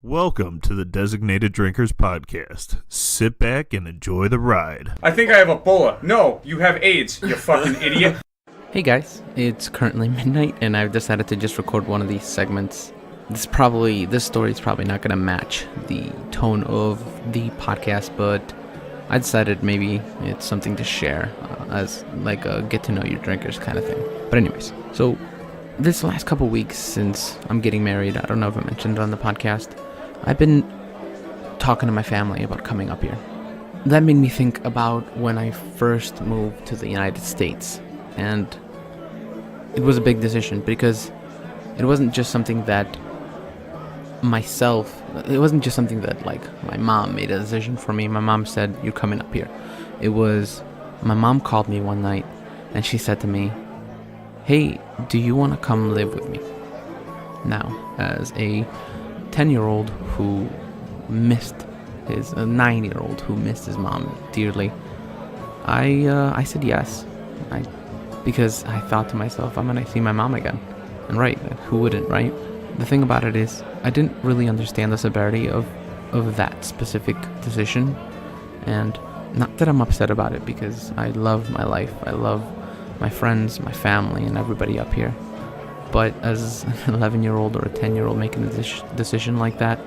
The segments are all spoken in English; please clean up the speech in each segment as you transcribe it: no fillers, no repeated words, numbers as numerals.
Welcome to the Designated Drinkers Podcast. Sit back and enjoy the ride. I think I have Ebola. No, you have AIDS, you fucking idiot. Hey guys, it's currently midnight and I've decided to just record one of these segments. This story is probably not going to match the tone of the podcast, but I decided maybe it's something to share as like a get to know your drinkers kind of thing. But anyways, so this last couple weeks since I'm getting married, I don't know if I mentioned it on the podcast, I've been talking to my family about coming up here. That made me think about when I first moved to the United States, and it was a big decision because it wasn't just something that like my mom made a decision for me. My mom said, "You're coming up here." It was, my mom called me one night and she said to me, "Hey, do you want to come live with me?" Now, as a 10-year-old who missed his, a 9-year-old who missed his mom dearly, I said yes. Because I thought to myself, I'm gonna see my mom again. And right, who wouldn't, right? The thing about it is, I didn't really understand the severity of that specific decision. And not that I'm upset about it, because I love my life. I love my friends, my family, and everybody up here. But as an 11-year-old or a 10-year-old making a decision like that,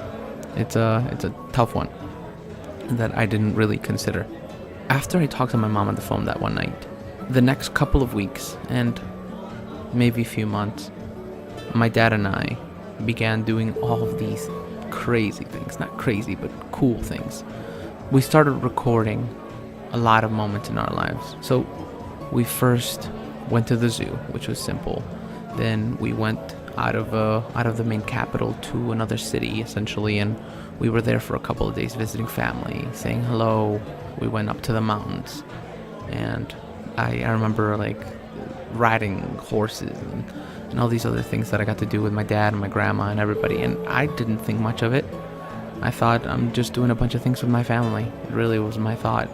it's a tough one that I didn't really consider. After I talked to my mom on the phone that one night, the next couple of weeks and maybe a few months, my dad and I began doing all of these crazy things. Not crazy, but cool things. We started recording a lot of moments in our lives. So we first went to the zoo, which was simple. Then we went out of the main capital to another city, essentially, and we were there for a couple of days visiting family, saying hello. We went up to the mountains, and I remember like riding horses and all these other things that I got to do with my dad and my grandma and everybody, and I didn't think much of it. I thought, I'm just doing a bunch of things with my family. It really was my thought.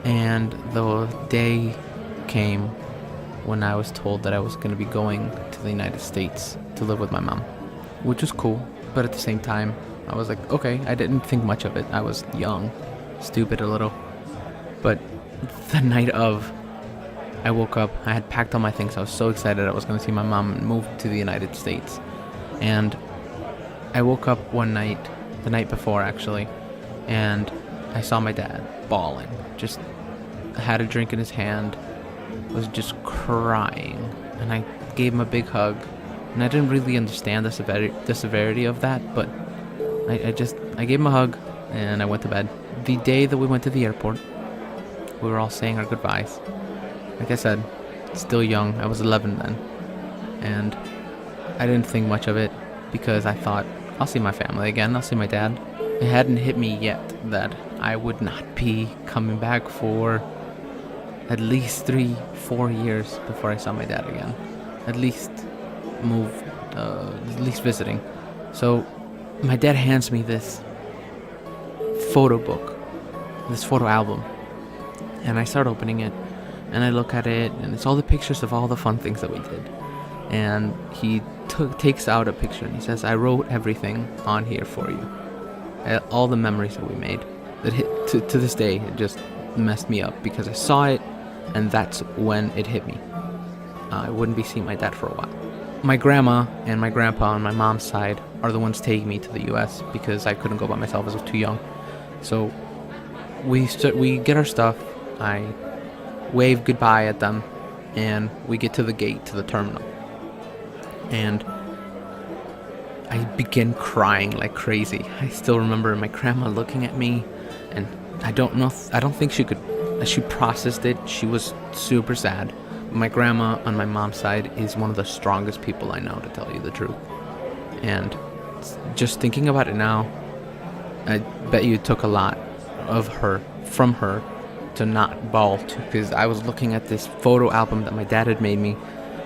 And the day came when I was told that I was going to be going to the United States to live with my mom, which was cool, but at the same time, I was like, okay, I didn't think much of it. I was young, stupid a little, but the night of, I woke up, I had packed all my things, I was so excited I was going to see my mom and move to the United States, and I woke up one night, the night before actually, and I saw my dad bawling, just had a drink in his hand, was just crying, and I gave him a big hug, and I didn't really understand the severity of that, but I gave him a hug, and I went to bed. The day that we went to the airport, we were all saying our goodbyes. Like I said, still young, I was 11 then, and I didn't think much of it, because I thought, I'll see my family again, I'll see my dad. It hadn't hit me yet that I would not be coming back for at least 3-4 years before I saw my dad again. At least visiting. So my dad hands me this photo book, this photo album, and I start opening it, and I look at it, and it's all the pictures of all the fun things that we did. And he takes out a picture, and he says, "I wrote everything on here for you. All the memories that we made." That hit to this day, it just messed me up, because I saw it, and that's when it hit me. I wouldn't be seeing my dad for a while. My grandma and my grandpa on my mom's side are the ones taking me to the U.S. because I couldn't go by myself as I was too young. So we get our stuff, I wave goodbye at them, and we get to the gate, to the terminal. And I begin crying like crazy. I still remember my grandma looking at me, and I don't think she processed it. She was super sad. My grandma on my mom's side is one of the strongest people I know, to tell you the truth. And just thinking about it now, I bet you it took a lot from her to not bawl too, because I was looking at this photo album that my dad had made me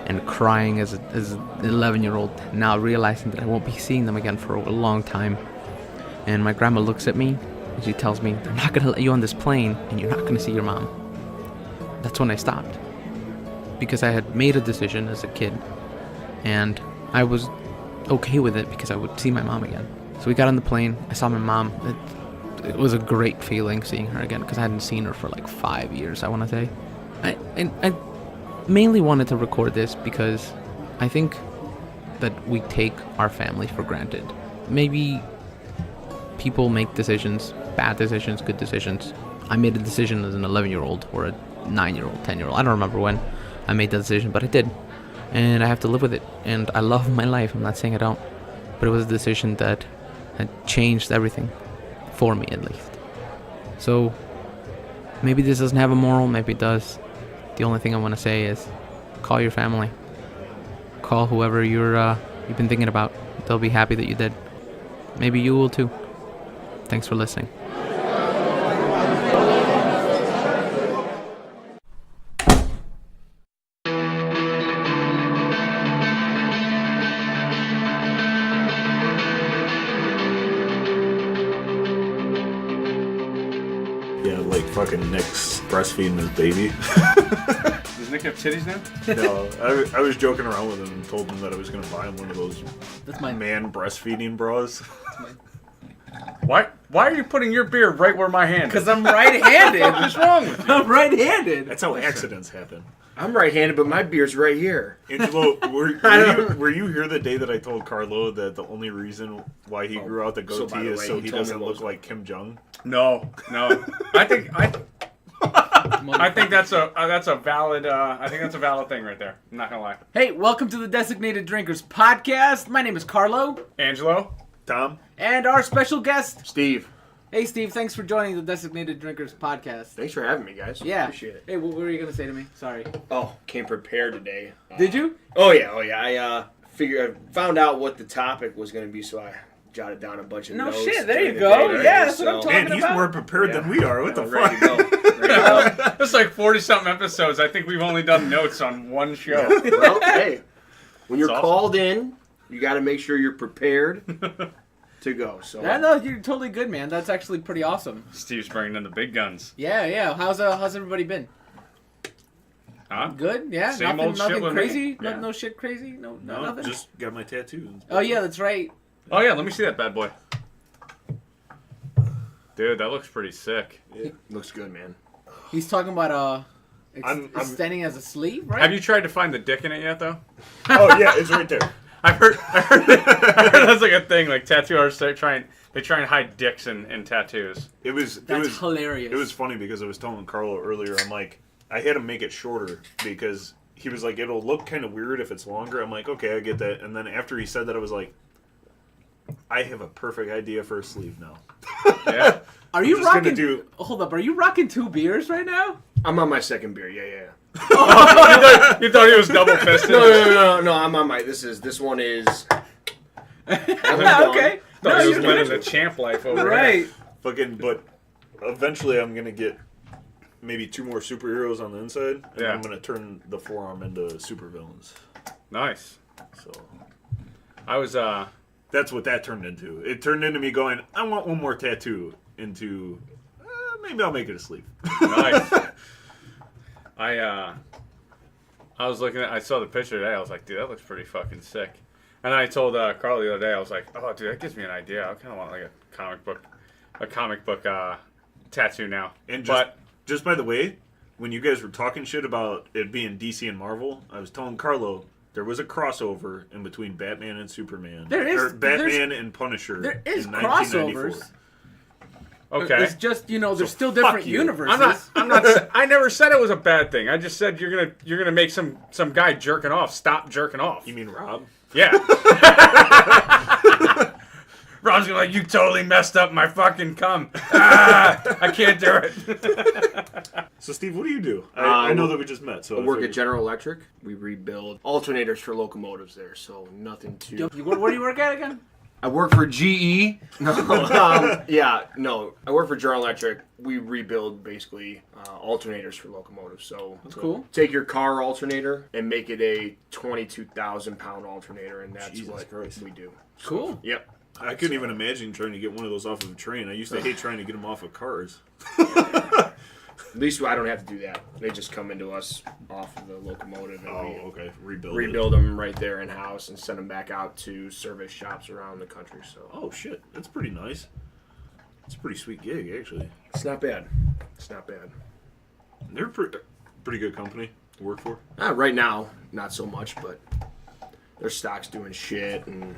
and crying as an 11-year-old, now realizing that I won't be seeing them again for a long time. And my grandma looks at me and she tells me, "They're not going to let you on this plane, and you're not going to see your mom." That's when I stopped, because I had made a decision as a kid, and I was okay with it because I would see my mom again. So we got on the plane. I saw my mom. It was a great feeling seeing her again because I hadn't seen her for like 5 years, I want to say. I mainly wanted to record this because I think that we take our family for granted. Maybe people make decisions, bad decisions, good decisions. I made a decision as an 11-year-old or a 9-year-old, 10-year-old. I don't remember when I made that decision, but I did. And I have to live with it. And I love my life. I'm not saying I don't. But it was a decision that had changed everything. For me, at least. So, maybe this doesn't have a moral. Maybe it does. The only thing I want to say is call your family. Call whoever you've been thinking about. They'll be happy that you did. Maybe you will too. Thanks for listening. Fucking Nick's breastfeeding his baby. Does Nick have titties now? No, I was joking around with him and told him that I was going to buy him one of those man breastfeeding bras. Why are you putting your beard right where my hand is? Because I'm right-handed. What's wrong with you? I'm right-handed. That's how accidents happen. I'm right-handed, but my beard's right here. Angelo, were you here the day that I told Carlo that the only reason why he grew out the goatee is so he doesn't look like Kim Jong? No. I think that's a valid thing right there. I'm not gonna lie. Hey, welcome to the Designated Drinkers Podcast. My name is Carlo. Angelo, Tom, and our special guest, Steve. Hey, Steve. Thanks for joining the Designated Drinkers Podcast. Thanks for having me, guys. Yeah. Appreciate it. Hey, what were you gonna say to me? Sorry. Oh, came prepared today. Did you? Oh yeah. I found out what the topic was gonna be, so I jotted down a bunch of notes. No shit. There you during go. the day, Yeah, that's what I'm talking man, about. he's more prepared than we are. What the ready fuck? to go. Ready to go. it's like 40-something episodes. I think we've only done notes on one show. Well, hey, when you're That's awesome. called in, you got to make sure you're prepared to go. So Yeah, no, you're totally good, man. That's actually pretty awesome. Steve's bringing in the big guns. Yeah. How's everybody been? Huh? Good. Yeah. Same old shit nothing with crazy. me. Yeah. No shit crazy. No, No, nothing. just got my tattoo. Oh yeah, that's right. Oh yeah, let me see that bad boy. Dude, that looks pretty sick. it looks good, man. He's talking about I'm- extending as a sleeve, right? Have you tried to find the dick in it yet, though? Oh yeah, it's right there. I heard that's like a thing. Like tattoo artists, they try and hide dicks in tattoos. That's hilarious. It was funny because I was telling Carlo earlier. I'm like, I had to make it shorter because he was like, it'll look kind of weird if it's longer. I'm like, okay, I get that. And then after he said that, I was like, I have a perfect idea for a sleeve now. Yeah. Are you just gonna rocking? do- Hold up. Are you rocking 2 beers right now? I'm on my second beer. Yeah. You thought he was double fisted? No. I'm on my. This one is. Okay. Thought No, he was you're living good. the champ life over Right. Fucking, but eventually I'm gonna get maybe 2 more superheroes on the inside, and Yeah. I'm gonna turn the forearm into supervillains. there. Nice. So I was that's what that turned into. It turned into me going, I want one more tattoo. Into maybe I'll make it a sleeve. nice. I was looking at. I saw the picture today. I was like, dude, that looks pretty fucking sick. And I told Carl the other day. I was like, oh, dude, that gives me an idea. I kind of want like a comic book tattoo now. And but just by the way, when you guys were talking shit about it being DC and Marvel, I was telling Carlo there was a crossover in between Batman and Superman. There is- Or Batman and Punisher. There is in 1994. crossovers. okay. It's just there's still fuck different you. universes. I'm not. I never said it was a bad thing. I just said you're gonna make some guy jerking off stop jerking off. You mean Rob? Yeah. Rob's gonna be like, you totally messed up my fucking cum. I can't do it. So Steve, what do you do? I know that we just met. So I work at figured- General Electric. We rebuild alternators for locomotives there, so nothing too. Where do you work at again? I work for GE. No, I work for General Electric. We rebuild basically alternators for locomotives. So That's cool. take your car alternator and make it a 22,000-pound alternator, and that's Jesus what Christ. we do. Cool. Yep. I couldn't even imagine trying to get one of those off of a train. I used to hate trying to get them off of cars. At least I don't have to do that. They just come into us off of the locomotive and we Okay. rebuild them right there in house and send them back out to service shops around the country. So Oh shit, that's pretty nice. It's a pretty sweet gig, actually. it's not bad. It's not bad. They're pretty good company to work for. Right now, not so much, but their stock's doing shit, and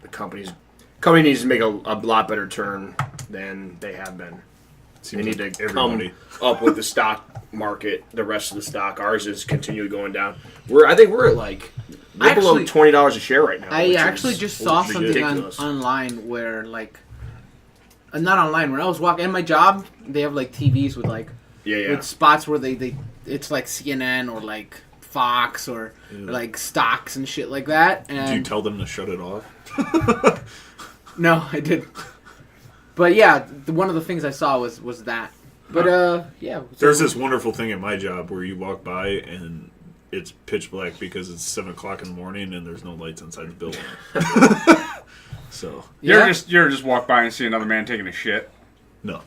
the company needs to make a lot better turn than they have been. They need to come up with the stock market, the rest of the stock. Ours is continually going down. I think we're at like below $20 a share right now. I actually just saw something online where like, not online. When I was walking in my job, they have like TVs with like with spots where they it's like CNN or like Fox or like stocks and shit like that. And did you tell them to shut it off? No, I didn't. But yeah, one of the things I saw was that. But yeah. There's this wonderful thing at my job where you walk by and it's pitch black because it's 7:00 in the morning and there's no lights inside the building. So you're just walk by and see another man taking a shit. No.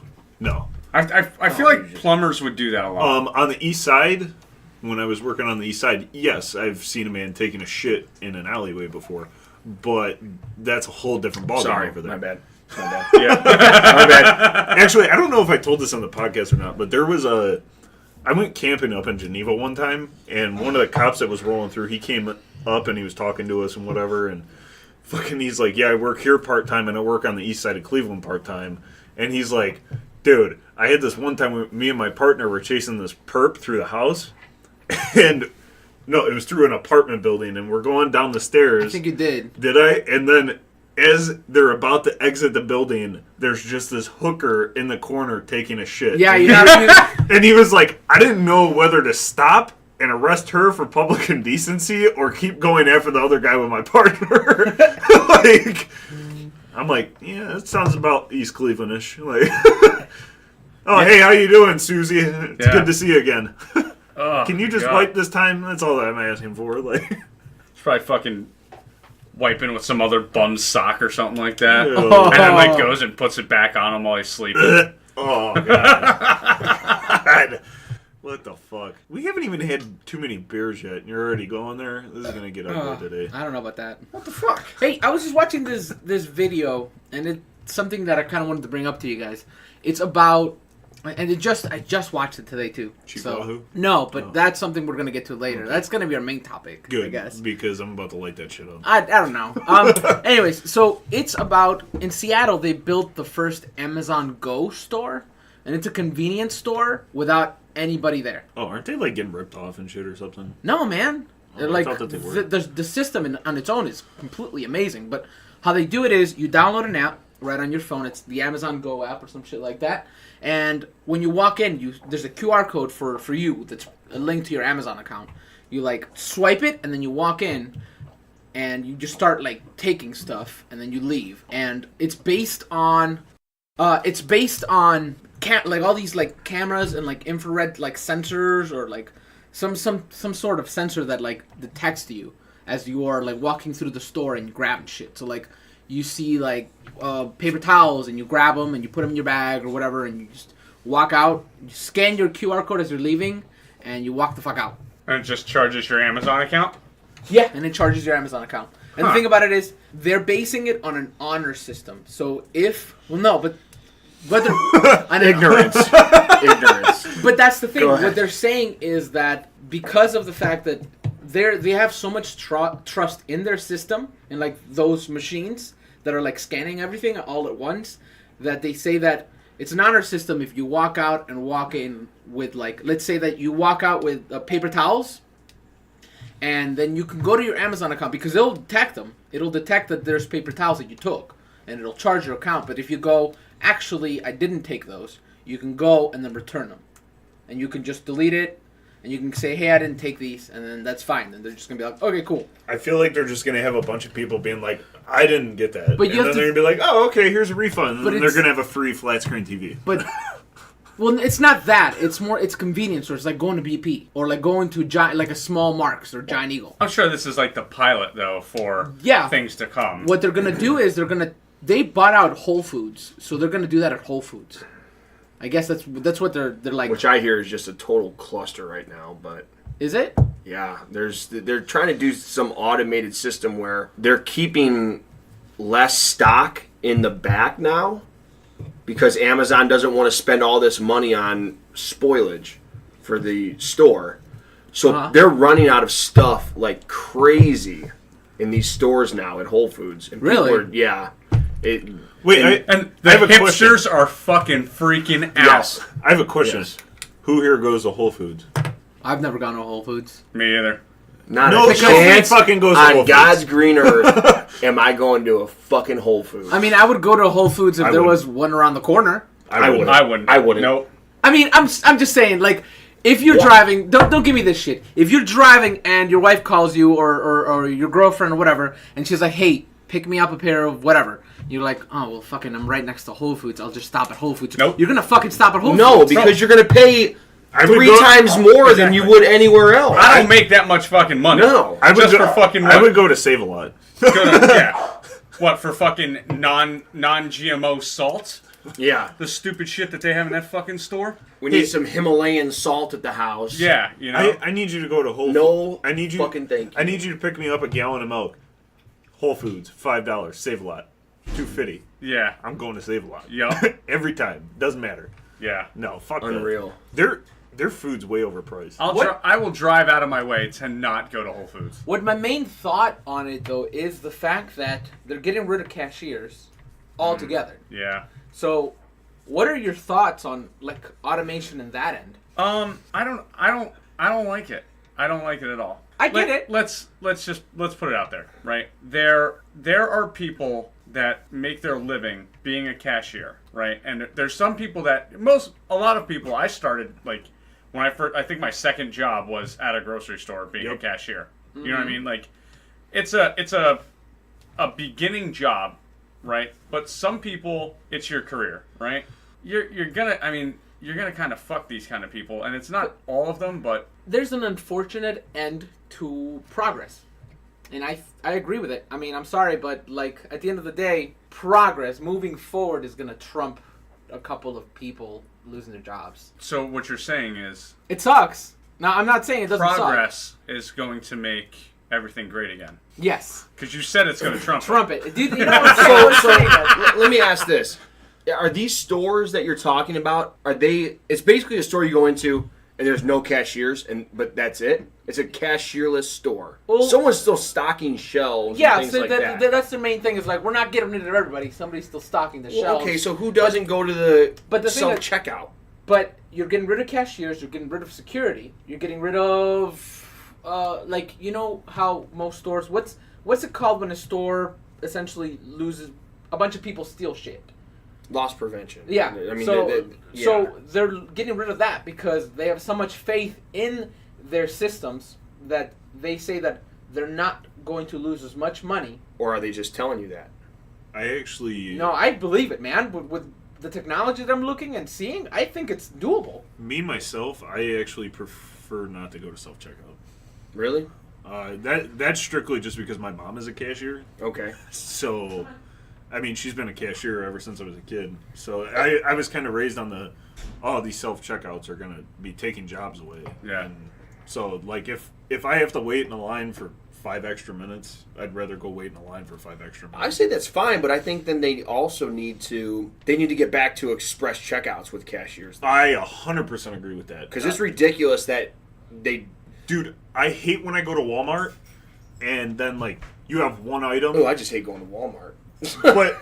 I feel like plumbers would do that a lot. On the east side, when I was working on the east side, yes, I've seen a man taking a shit in an alleyway before, but that's a whole different ballgame over there. My bad. Yeah, my bad. Actually, I don't know if I told this on the podcast or not, but I went camping up in Geneva one time, and one of the cops that was rolling through, he came up and he was talking to us and whatever, and fucking he's like, yeah, I work here part-time and I work on the east side of Cleveland part-time, and he's like, dude, I had this one time where me and my partner were chasing this perp through the house, and no, it was through an apartment building, and we're going down the stairs. I think you did. Did I? And then as they're about to exit the building, there's just this hooker in the corner taking a shit. Yeah, and he was like, I didn't know whether to stop and arrest her for public indecency or keep going after the other guy with my partner. I'm like, yeah, that sounds about East Cleveland-ish. Like, hey, how you doing, Susie? It's good to see you again. Can you just wipe this time? That's all that I'm asking for. Like, it's probably fucking wiping with some other bum's sock or something like that. Oh. And then like goes and puts it back on him while he's sleeping. Oh, God. What the fuck? We haven't even had too many beers yet, and you're already going there? This is going to get ugly today. I don't know about that. What the fuck? Hey, I was just watching this video, and it's something that I kind of wanted to bring up to you guys. It's about... And I just watched it today too. Chihuahua? No, but that's something we're gonna get to later. Okay. That's gonna be our main topic. Good, I guess. Because I'm about to light that shit up. I don't know. Anyways, so it's about in Seattle. They built the first Amazon Go store, and it's a convenience store without anybody there. Oh, aren't they like getting ripped off and shit or something? No, man. Oh, like I thought that they were. The system on its own is completely amazing. But how they do it is you download an app right on your phone. It's the Amazon Go app or some shit like that. And when you walk in, there's a QR code for you that's a link to your Amazon account. You like swipe it, and then you walk in, and you just start like taking stuff, and then you leave. And it's based on like all these like cameras and like infrared like sensors or like some sort of sensor that like detects you as you are like walking through the store and you grab shit. So like you see like paper towels and you grab them and you put them in your bag or whatever, and you just walk out. You scan your QR code as you're leaving, and you walk the fuck out. And it just charges your Amazon account? Yeah, and it charges your Amazon account. And the thing about it is, they're basing it on an honor system. So whether ignorance. But that's the thing. What they're saying is that because of the fact that they have so much trust in their system and like those machines that are like scanning everything all at once, that they say that it's an honor system if you walk out and walk in with like, let's say that you walk out with paper towels, and then you can go to your Amazon account because it'll detect them. It'll detect that there's paper towels that you took, and it'll charge your account. But if you go, actually, I didn't take those, you can go and then return them. And you can just delete it, and you can say, hey, I didn't take these, and then that's fine. And they're just going to be like, okay, cool. I feel like they're just going to have a bunch of people being like, I didn't get that. But and then they're going to be like, oh, okay, here's a refund. And then they're going to have a free flat screen TV. But, well, it's not that. It's convenience stores, like going to BP or like going to like a small Marks or Giant Eagle. I'm sure this is like the pilot, though, for things to come. What they're going to do is they bought out Whole Foods, so they're going to do that at Whole Foods. I guess that's what they're like. Which I hear is just a total cluster right now, but Is it? yeah, they're trying to do some automated system where they're keeping less stock in the back now because Amazon doesn't want to spend all this money on spoilage for the store. So they're running out of stuff like crazy in these stores now at Whole Foods. And Really? Yeah. Wait, And I have a question. hipsters are fucking freaking out. Yes. I have a question. Yes. Who here goes to Whole Foods? I've never gone to Whole Foods. Me either. Not No a chance chance fucking goes to Whole on Foods. God's green earth am I going to a fucking Whole Foods. I mean, I would go to Whole Foods if I there wouldn't. was one around the corner. I wouldn't. I wouldn't. I wouldn't. Nope. I mean, I'm just saying, like, if you're driving, don't give me this shit. If you're driving and your wife calls you or your girlfriend or whatever, and she's like, hey, pick me up a pair of whatever. You're like, oh, well, fucking, I'm right next to Whole Foods. I'll just stop at Whole Foods. Nope. You're going to fucking stop at Whole No, Foods. because you're going to pay I would 3 go- times more than you would anywhere else. I don't make that much fucking money. No. I would Just go, for fucking what? I would go to Save a Lot. Yeah. What, for fucking non-GMO salt? Yeah. The stupid shit that they have in that fucking store? We need some Himalayan salt at the house. Yeah, you know? I need you to go to Whole Foods. No I need you. fucking thank you. I need you to pick me up a gallon of milk. Whole Foods, $5. Save a Lot, $2.50. Yeah. I'm going to Save a Lot. Yup. Every time. Doesn't matter. Yeah. No, fuck that. Unreal. Their food's way overpriced. I will drive out of my way to not go to Whole Foods. What my main thought on it, though, is the fact that they're getting rid of cashiers altogether. Yeah. So, what are your thoughts on, like, automation in that end? I don't like it. I don't like it at all. I get it. Let's put it out there, right? There are people that make their living being a cashier, right? And there's some people that a lot of people. I started like when I think my second job was at a grocery store being a cashier. You know what I mean? Like it's a beginning job, right? But some people, it's your career, right? You're gonna kind of fuck these kind of people, and it's not all of them, but There's an unfortunate end to progress. And I agree with it. I mean, I'm sorry, but, like, at the end of the day, progress, moving forward, is going to trump a couple of people losing their jobs. so what you're saying is It sucks. Now, I'm not saying it doesn't suck. progress is going to make everything great again. Yes. Because you said it's going to trump. Trump it. Dude, you know what I'm saying? So let me ask this. Are these stores that you're talking about, it's basically a store you go into and there's no cashiers, but that's it? It's a cashierless store. Well, Someone's still stocking shelves Yeah, and things so like that. that's the main thing. Is like, we're not getting rid of everybody. Somebody's still stocking the shelves. Okay, so who doesn't go to the but the thing that- self-checkout? But you're getting rid of cashiers. You're getting rid of security. You're getting rid of, like, you know how most stores. What's it called when a store essentially loses a bunch of people steal shit? Loss prevention. Yeah. I mean, so they're getting rid of that because they have so much faith in their systems that they say that they're not going to lose as much money. or are they just telling you that? I actually... No, I believe it, man. With the technology that I'm looking and seeing, I think it's doable. Me, myself, I actually prefer not to go to self-checkout. Really? That's strictly just because my mom is a cashier. Okay. So, I mean, she's been a cashier ever since I was a kid. So I was kind of raised on these self-checkouts are going to be taking jobs away. Yeah. And so, like, if I have to wait in a line for 5 extra minutes, I'd rather go wait in a line for 5 extra minutes. I say that's fine, but I think then they also need to get back to express checkouts with cashiers. I 100% agree with that. Because it's ridiculous that they... Dude, I hate when I go to Walmart and then, like, you have one item. Oh, I just hate going to Walmart. But,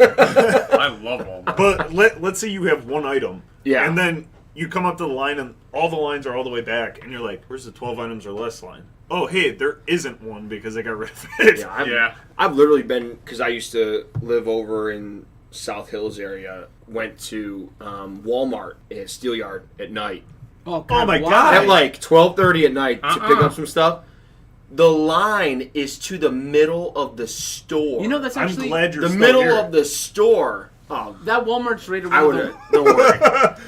I love Walmart. but let's say you have one item. Yeah. And then you come up to the line and all the lines are all the way back. And you're like, where's the 12 items or less line? Oh, hey, there isn't one because they got rid of it. Yeah, I've literally been... Because I used to live over in South Hills area. Went to Walmart at Steelyard at night. Oh my why? God. At like 12:30 at night to pick Uh-uh. up some stuff. The line is to the middle of the store. You know, that's I'm actually glad you're the still middle here. of the store. Oh, that Walmart's rated. I one would of have. the, Don't worry. that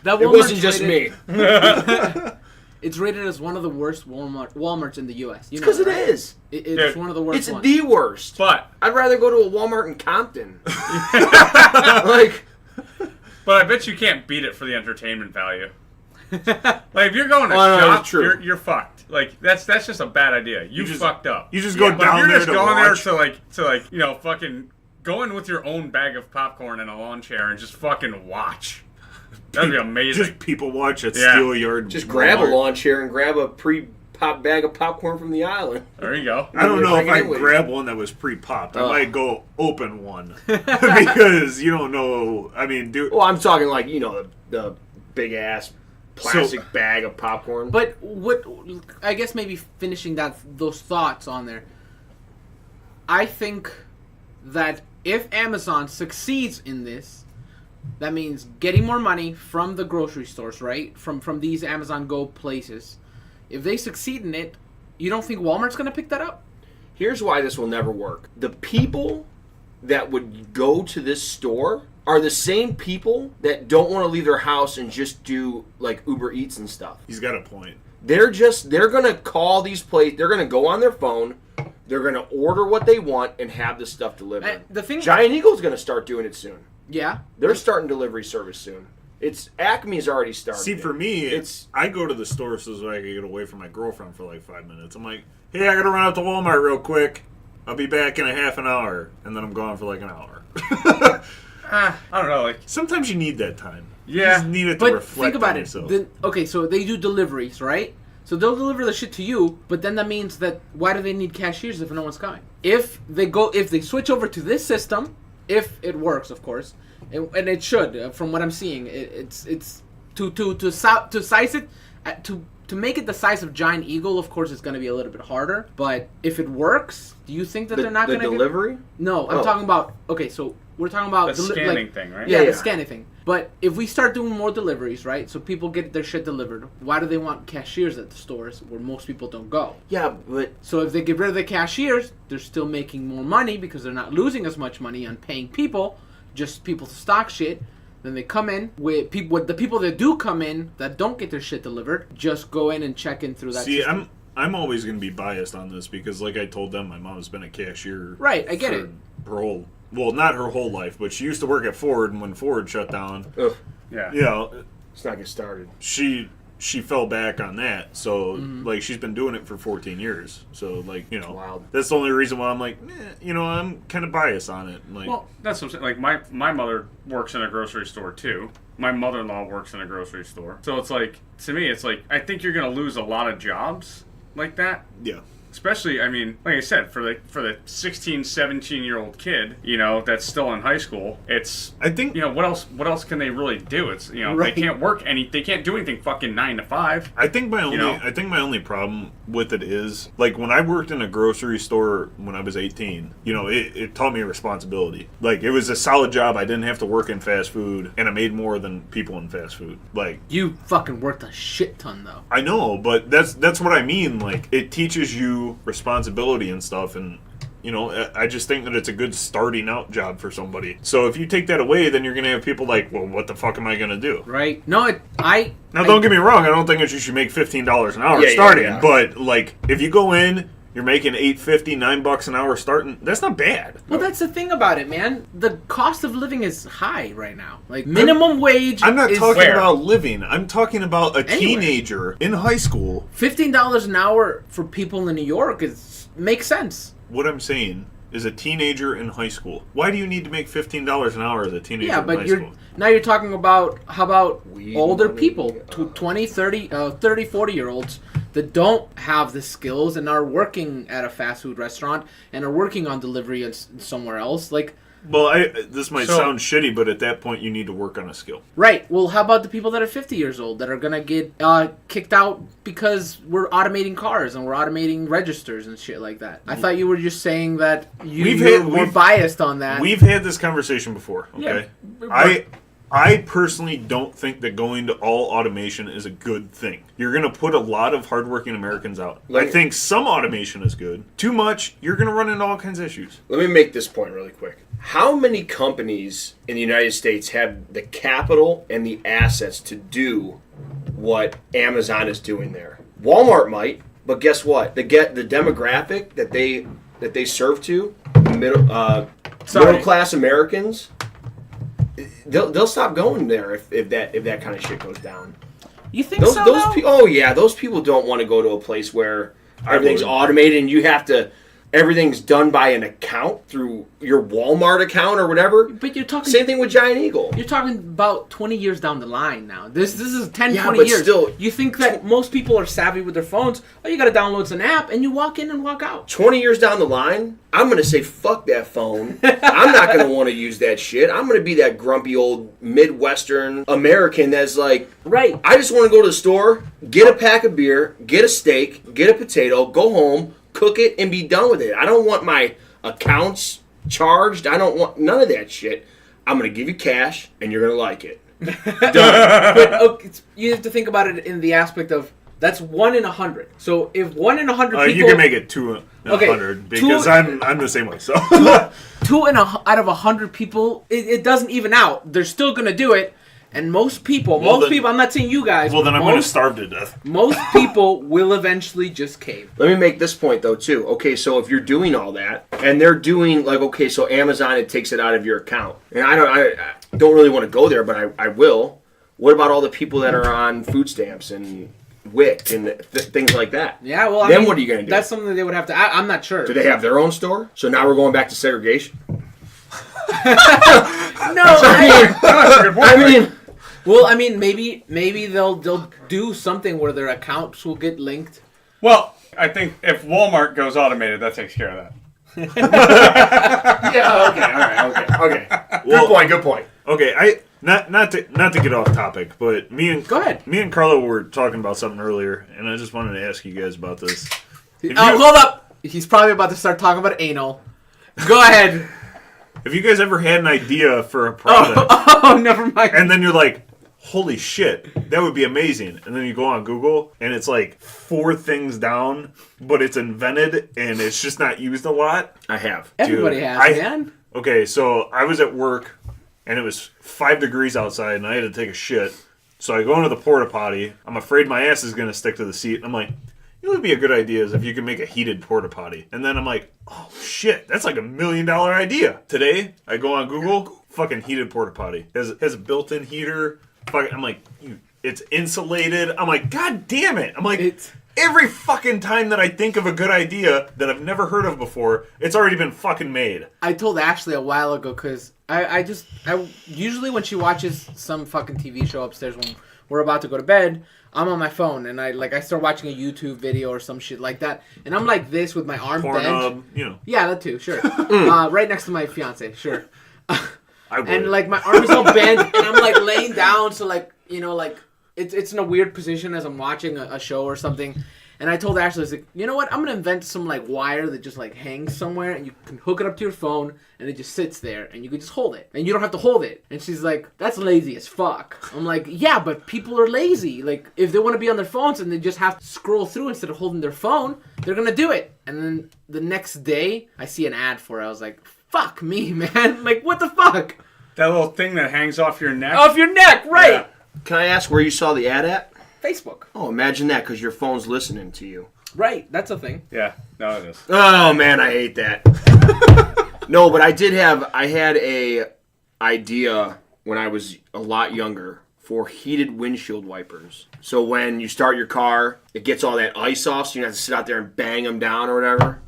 It Walmart's wasn't just rated, me. It's rated as one of the worst Walmarts in the U.S. You know Because that, it right? is. It's Dude, one of the worst It's ones. the worst. But I'd rather go to a Walmart in Compton. Like, But I bet you can't beat it for the entertainment value. Like if you're going to no, shop, that's true. you're fucked. Like that's just a bad idea. You just- fucked up. You just go But if down you're there just to going watch. there to like you know fucking go in with your own bag of popcorn and a lawn chair and just fucking watch. That'd be amazing. Just people watch at Yeah. Steel Yard. Just grab a Walmart. lawn chair and grab a pre-pop bag of popcorn from the island. There you go. I don't know if Bring it I'd in with grab one that was pre-popped. I Oh. might go open one because you don't know. I mean, dude. Well, I'm talking like the big ass plastic bag of popcorn. But what I guess maybe finishing those thoughts on there. I think that if Amazon succeeds in this, that means getting more money from the grocery stores, right? From these Amazon Go places. If they succeed in it, you don't think Walmart's going to pick that up? Here's why this will never work. The people that would go to this store are the same people that don't want to leave their house and just do like Uber Eats and stuff. He's got a point. They're gonna call these places. They're gonna go on their phone. They're gonna order what they want and have the stuff delivered. And the thing, Giant Eagle's gonna start doing it soon. yeah, They're starting delivery service soon. It's Acme's already started. See, for me, it's I go to the store so that I can get away from my girlfriend for like 5 minutes. I'm like, hey, I gotta run out to Walmart real quick. I'll be back in a half an hour, and then I'm gone for like an hour. I don't know. Like Sometimes you need that time. You Yeah. just need it to but reflect think about on it. yourself. Okay, so they do deliveries, right? So they'll deliver the shit to you, but then that means that why do they need cashiers if no one's coming? If they switch over to this system, if it works, of course, and it should, from what I'm seeing, it's to size it to make it the size of Giant Eagle. Of course, it's going to be a little bit harder, but if it works, do you think that they're not going to delivery? No, I'm Oh. talking about. Okay, so we're talking about the scanning thing, right? Yeah, Yeah. the scanning thing. But if we start doing more deliveries, right? So people get their shit delivered. Why do they want cashiers at the stores where most people don't go? Yeah, but So if they get rid of the cashiers, they're still making more money because they're not losing as much money on paying people, just people to stock shit. Then they come in with people. With the people that do come in that don't get their shit delivered, just go in and check in through that. See, system. I'm always going to be biased on this because, like I told them, my mom's been a cashier. Right, I get for it. Her whole, well, not her whole life, but she used to work at Ford, and when Ford shut down, ugh, Yeah. you know, let's not get started. she fell back on that. So, like, she's been doing it for 14 years. So, like, you know, Wild. that's the only reason why I'm like, you know, I'm kind of biased on it. Like, Well, that's what I'm saying. Like my mother works in a grocery store too. My mother-in-law works in a grocery store. So it's like, to me, it's like I think you're gonna lose a lot of jobs like that. yeah. Especially, I mean, like I said, for the 16, 17-year-old kid, you know, that's still in high school, it's, I think you know, what else can they really do? It's, you know, Right. they can't they can't do anything fucking 9 to 5. I think my only know? I think my only problem with it is like when I worked in a grocery store when I was 18, you know, it taught me responsibility. Like it was a solid job. I didn't have to work in fast food, and I made more than people in fast food. Like You fucking worked a shit ton though. I know, but that's what I mean. Like it teaches you responsibility and stuff, and you know, I just think that it's a good starting out job for somebody. So if you take that away, then you're gonna have people like, well, what the fuck am I gonna do? Right? No, Now, don't get me wrong. I don't think that you should make $15 an hour Yeah, starting. yeah. But like, if you go in, you're making $8.50, $9 an hour starting. That's not bad. Well, that's the thing about it, man. The cost of living is high right now. Like minimum wage. I'm not is talking Where? about living. I'm talking about a Anywhere. teenager in high school. $15 an hour for people in New York makes sense. What I'm saying is a teenager in high school. Why do you need to make $15 an hour as a teenager Yeah, in but high you're school? now you're talking about how about Weed older money, people, 20, 30, 30, 40-year-olds that don't have the skills and are working at a fast food restaurant and are working on delivery and somewhere else. Like, Well, this might So- sound shitty, but at that point, you need to work on a skill. right. Well, how about the people that are 50 years old that are going to get kicked out because we're automating cars and we're automating registers and shit like that? I thought you were just saying that you're more biased on that. We've had this conversation before, okay? Yeah, I personally don't think that going to all automation is a good thing. You're going to put a lot of hardworking Americans out. I Like- think some automation is good. Too much, you're going to run into all kinds of issues. Let me make this point really quick. How many companies in the United States have the capital and the assets to do what Amazon is doing there? Walmart might, but guess what? The demographic that they serve to, middle class Americans, they'll stop going there if that kind of shit goes down. You think so? Oh yeah, those people don't want to go to a place where everything's automated and you have to. Everything's done by an account through your Walmart account or whatever. But you're talking... Same thing with Giant Eagle. You're talking about 20 years down the line now. This is 10, Yeah, 20 but years. still- You think that most people are savvy with their phones? Oh, you got to download an app, and you walk in and walk out. 20 years down the line, I'm going to say, fuck that phone. I'm not going to want to use that shit. I'm going to be that grumpy old Midwestern American that's like, Right. I just want to go to the store, get a pack of beer, get a steak, get a potato, go home, cook it, and be done with it. I don't want my accounts charged. I don't want none of that shit. I'm going to give you cash, and you're going to like it. But okay, you have to think about it in the aspect of that's 1 in 100. So if 1 in 100 people... You can make it 2 in 100 because I'm the same way. So 2 out of 100 people, it doesn't even out. They're still going to do it. And most people, I'm not saying you guys. Well, then I'm going to starve to death. Most people will eventually just cave. Let me make this point, though, too. Okay, so if you're doing all that, and they're doing, like, okay, so Amazon, it takes it out of your account. And I don't really want to go there, but I will. What about all the people that are on food stamps and WIC and things like that? Yeah, well, then what are you going to do? That's something they would have to... I'm not sure. Do they have their own store? So now we're going back to segregation? No, I mean, maybe they'll do something where their accounts will get linked. Well, I think if Walmart goes automated, that takes care of that. Yeah. Okay. All right. Okay. Good point. Okay, not to get off topic, but Go ahead. Me and Carlo were talking about something earlier, and I just wanted to ask you guys about this. Hold up. He's probably about to start talking about anal. Go ahead. Have you guys ever had an idea for a product, Oh, never mind. and then you're like, holy shit, that would be amazing. And then you go on Google, and it's like 4 things down, but it's invented, and it's just not used a lot. I have. Everybody has, man. Okay, so I was at work, and it was 5 degrees outside, and I had to take a shit. So I go into the porta potty. I'm afraid my ass is going to stick to the seat. I'm like, it would be a good idea is if you can make a heated porta potty. And then I'm like, oh shit, that's like $1 million idea. Today, I go on Google, fucking heated porta potty. Has a built-in heater. I'm like, it's insulated. I'm like, god damn it. I'm like, every fucking time that I think of a good idea that I've never heard of before, it's already been fucking made. I told Ashley a while ago because I usually when she watches some fucking TV show upstairs when we're about to go to bed, I'm on my phone and I start watching a YouTube video or some shit like that, and I'm like this with my arm bent. Yeah, that too, sure. Right next to my fiance, sure. And like my arm is all bent, and I'm like laying down, so like like it's in a weird position as I'm watching a show or something. And I told Ashley, I was like, you know what? I'm gonna invent some like wire that just like hangs somewhere, and you can hook it up to your phone, and it just sits there, and you can just hold it, and you don't have to hold it. And she's like, that's lazy as fuck. I'm like, yeah, but people are lazy. Like, if they want to be on their phones and they just have to scroll through instead of holding their phone, they're gonna do it. And then the next day, I see an ad for it. I was like, fuck me, man. Like, what the fuck? That little thing that hangs off your neck. Off your neck, right? Yeah. Can I ask where you saw the ad at? Facebook. Oh, imagine that, because your phone's listening to you. Right, that's a thing. Yeah, no, it is. Oh man, I hate that. No, but I had a idea when I was a lot younger for heated windshield wipers. So when you start your car, it gets all that ice off, so you don't have to sit out there and bang them down or whatever.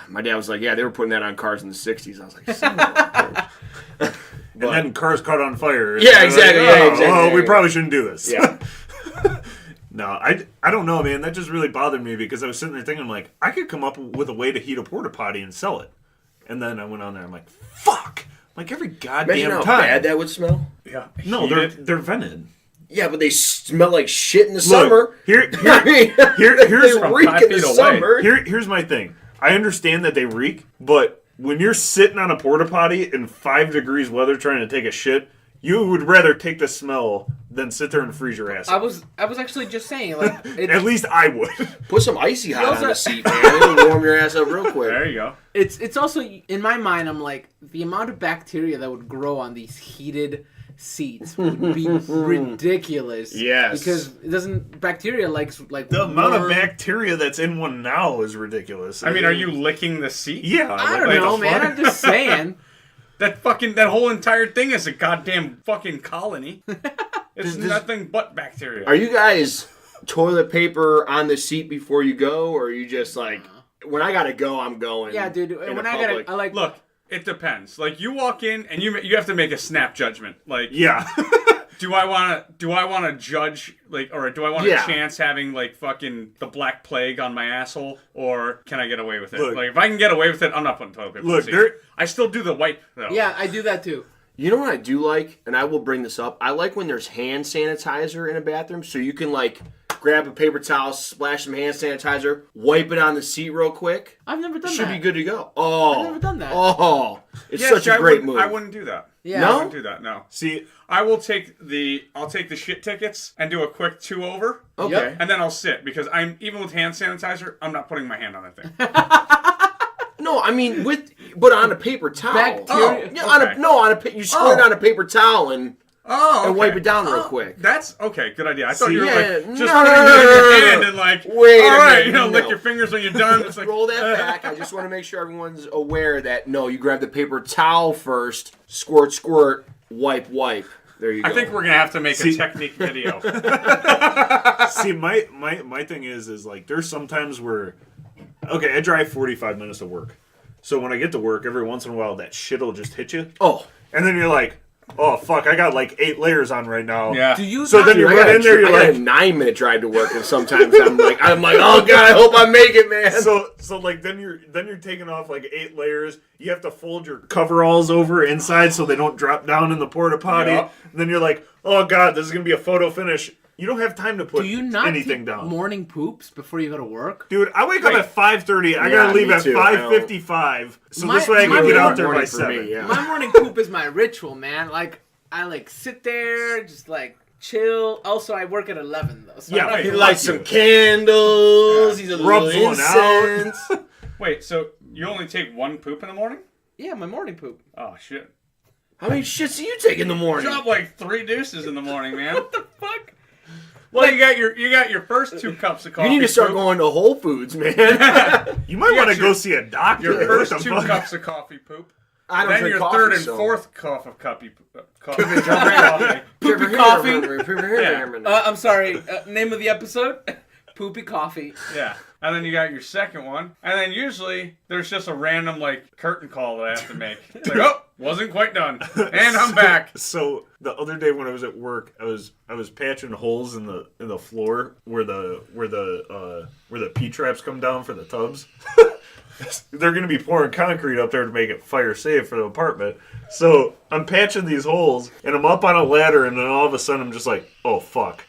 My dad was like, yeah, they were putting that on cars in the 60s. I was like, son of a bitch. And then cars caught on fire. Yeah, exactly. Oh, we probably shouldn't do this. Yeah. No, I don't know, man. That just really bothered me because I was sitting there thinking, I'm like, I could come up with a way to heat a porta potty and sell it. And then I went on there, I'm like, fuck! Like every goddamn Imagine how time. bad that would smell. Yeah. No, they're vented. Yeah, but they smell like shit in the summer. Here's they reek in the summer. Here's my thing. I understand that they reek, but when you're sitting on a porta potty in 5 degrees weather trying to take a shit, you would rather take the smell than sit there and freeze your ass. I was actually just saying, like, at least I would. Put some icy hot on the seat, man. It'll warm your ass up real quick. There you go. It's also in my mind. I'm like, the amount of bacteria that would grow on these heated seats would be ridiculous. Yes, because it doesn't bacteria like the amount of bacteria that's in one now is ridiculous. I mean, are you licking the seat? Yeah, I don't know, man. I'm just saying. That whole entire thing is a goddamn fucking colony. It's nothing but bacteria. Are you guys toilet paper on the seat before you go, or are you just like, when I gotta go, I'm going? Yeah, dude. When I like. Look, it depends. Like, you walk in and you have to make a snap judgment. Like, Yeah. do I want to judge, like, or do I want a chance having, like, fucking the Black Plague on my asshole, or can I get away with it? Look, like, if I can get away with it, I'm not putting toilet paper. Look, I still do the wipe though. Yeah, I do that too. You know what I do like, and I will bring this up. I like when there's hand sanitizer in a bathroom, so you can like grab a paper towel, splash some hand sanitizer, wipe it on the seat real quick. I've never done that. Should be good to go. Oh, I've never done that. Oh, it's such a great move. I wouldn't do that. Yeah. No? I wouldn't do that. No. See, I'll take the shit tickets and do a quick 2-over. Okay. Yep. And then I'll sit, because even with hand sanitizer, I'm not putting my hand on that thing. No, I mean but on a paper towel. Bacteria. You squirt on a paper towel and wipe it down real quick. That's okay. Good idea. I thought you were Yeah, like just putting it in your hand and like, Wait a all right, minute, lick no. your fingers when you're done. It's like, Roll that back. I just want to make sure everyone's aware that no, you grab the paper towel first, squirt, wipe. There you go. I think we're gonna have to make a technique video. See, my thing is like there's sometimes where, okay, I drive 45 minutes to work, so when I get to work, every once in a while that shit will just hit you. Oh, and then you're like, oh fuck, I got like 8 layers on right now. Yeah. Do you? So then you run in there, you're I got like a 9-minute drive to work, and sometimes I'm like, oh god, I hope I make it, man. So like then you're taking off like 8 layers. You have to fold your coveralls over inside so they don't drop down in the porta potty. Yep. And then you're like, oh god, this is gonna be a photo finish. You don't have time to put Do you not anything take down. morning poops before you go to work? Dude, I wake up at 5:30. I Yeah, gotta leave me at too. 5:55. So this My- way I my can get out morning there by for 7. me, yeah. My morning poop is my ritual, man. Like I like sit there, just like chill. Also, I work at 11 though. So Yeah, I He don't- lights some candles. He's a Rubs little one out. incense. Wait, so you only take one poop in the morning? yeah, my morning poop. Oh shit! How many shits do you take in the morning? Drop like 3 deuces in the morning, man. What the fuck? Well, you got your first 2 cups of coffee. You need to start poop. going to Whole Foods, man. You might You want to got go your- see a doctor. Your What first the 2 fuck? cups of coffee poop. I don't Then drink your coffee, 3rd and so. 4th cup of coffee. Poopy Poopy I'm sorry. Name of the episode: Poopy Coffee. Yeah. And then you got your second one. And then usually there's just a random like curtain call that I have to make. It's like, oh, wasn't quite done. And I'm back. So the other day when I was at work, I was patching holes in the floor where the P traps come down for the tubs. They're gonna be pouring concrete up there to make it fire safe for the apartment. So I'm patching these holes and I'm up on a ladder and then all of a sudden I'm just like, oh fuck.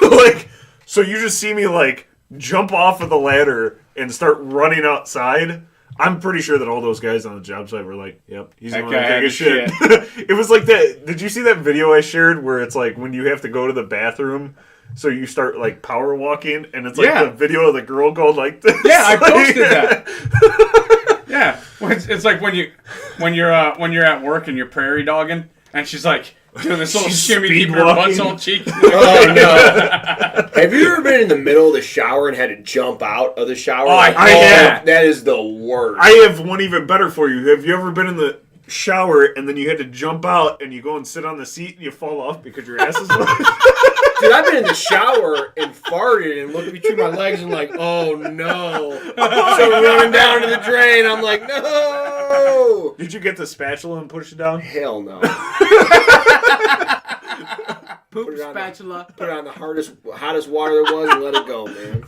Like, so you just see me like jump off of the ladder and start running outside. I'm pretty sure that all those guys on the job site were like, yep, he's That going to guy take had a a shit. It was like that. Did you see that video I shared where it's like when you have to go to the bathroom, so you start like power walking, and it's like Yeah. the video of the girl going like this? Yeah, I Like- posted that. Yeah. It's like when you're at work and you're prairie dogging and she's like doing this little She's shimmy, speed keep her butt's walking. all cheek. Oh no! Have you ever been in the middle of the shower and had to jump out of the shower? Oh, I have. That is the worst. I have one even better for you. Have you ever been in the shower and then you had to jump out and you go and sit on the seat and you fall off because your ass is wet? Dude, I've been in the shower and farted and looked between my legs and like, oh no! So running down to the drain, I'm like, no! Did you get the spatula and push it down? Hell no! Poop Put it on spatula. Put it on the hottest water there was and let it go, man.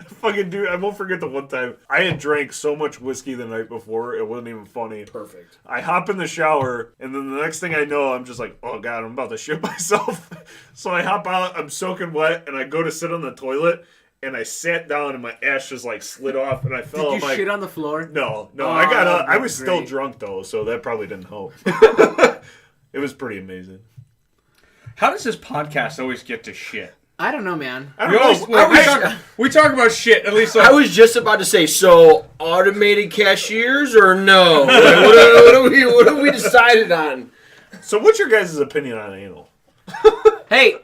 Fucking dude, I won't forget the one time I had drank so much whiskey the night before, it wasn't even funny. Perfect. I hop in the shower, and then the next thing I know, I'm just like, oh god, I'm about to shit myself. So I hop out, I'm soaking wet, and I go to sit on the toilet, and I sat down, and my ass just like slid off, and I fell. Did I'm you like, shit on the floor? No, Oh, I got up. I that's was still great. drunk though, so that probably didn't help. It was pretty amazing. How does this podcast always get to shit? I don't know, man. I We, don't always, know. we talk about shit at least. I was just about to say, so automated cashiers or no? Like, what have we decided on? So what's your guys' opinion on anal? Hey,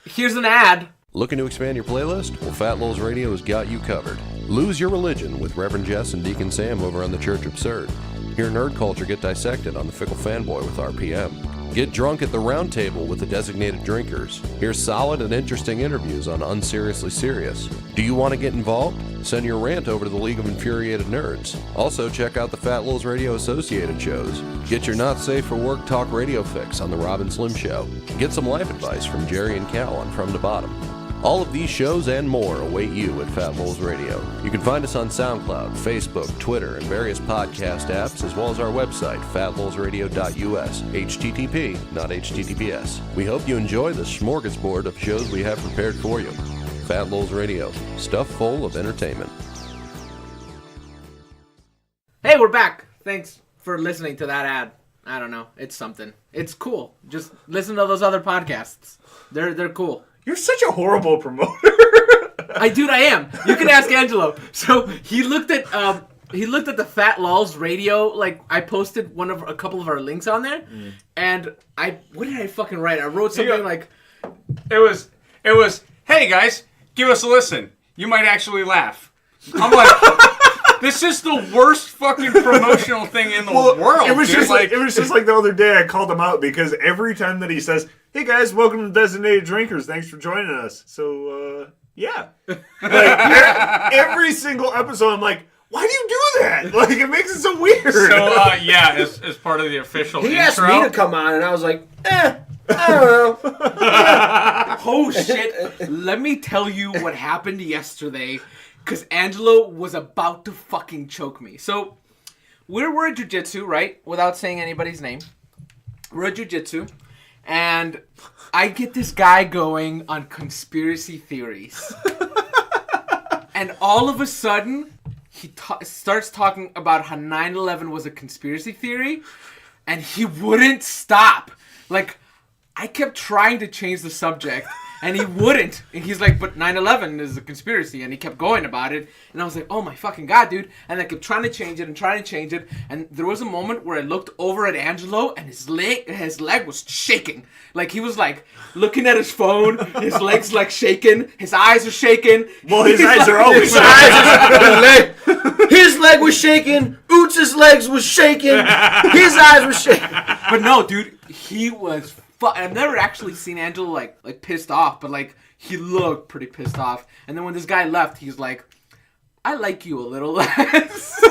here's an ad. Looking to expand your playlist? Well, Fat Lowell's Radio has got you covered. Lose your religion with Reverend Jess and Deacon Sam over on the Church Absurd. Hear nerd culture get dissected on The Fickle Fanboy with RPM. Get drunk at the round table with the designated drinkers. Hear solid and interesting interviews on Unseriously Serious. Do you want to get involved? Send your rant over to the League of Infuriated Nerds. Also, check out the Fat Lil's Radio Associated shows. Get your not safe for work talk radio fix on The Rob and Slim Show. Get some life advice from Jerry and Cal on From to Bottom. All of these shows and more await you at Fat Lil's Radio. You can find us on SoundCloud, Facebook, Twitter, and various podcast apps, as well as our website, fatlilsradio.us, HTTP, not HTTPS. We hope you enjoy the smorgasbord of shows we have prepared for you. Fat Lil's Radio, stuff full of entertainment. Hey, we're back. Thanks for listening to that ad. I don't know. It's something. It's cool. Just listen to those other podcasts. They're cool. You're such a horrible promoter. I am. You can ask Angelo. So he looked at the Fat Lulz radio. Like, I posted a couple of our links on there, and what did I fucking write? I wrote something like, it was. Hey guys, give us a listen. You might actually laugh. I'm like, this is the worst fucking promotional thing in the world. It was dude. just like the other day I called him out because every time that he says, "Hey guys, welcome to Designated Drinkers. Thanks for joining us." So yeah, like every single episode, I'm like, why do you do that? Like, it makes it so weird. So as part of the official He intro, asked me to come on, and I was like, I don't know. oh shit, let me tell you what happened yesterday, because Angelo was about to fucking choke me. So, we're at jiu-jitsu, right? Without saying anybody's name. We're at jiu-jitsu, and I get this guy going on conspiracy theories. And all of a sudden, he starts talking about how 9/11 was a conspiracy theory, and he wouldn't stop. Like, I kept trying to change the subject, and he wouldn't. And he's like, but 9/11 is a conspiracy, and he kept going about it. And I was like, oh my fucking God, dude. And I kept trying to change it, and there was a moment where I looked over at Angelo, and his leg was shaking. Like, he was like looking at his phone, his legs like shaking, his eyes are shaking. Well, his eyes are always shaking. His leg was shaking. Oots' legs was shaking. His eyes were shaking. But no, dude, he was. I've never actually seen Angelo like pissed off, but like he looked pretty pissed off. And then when this guy left, he's like, "I like you a little less."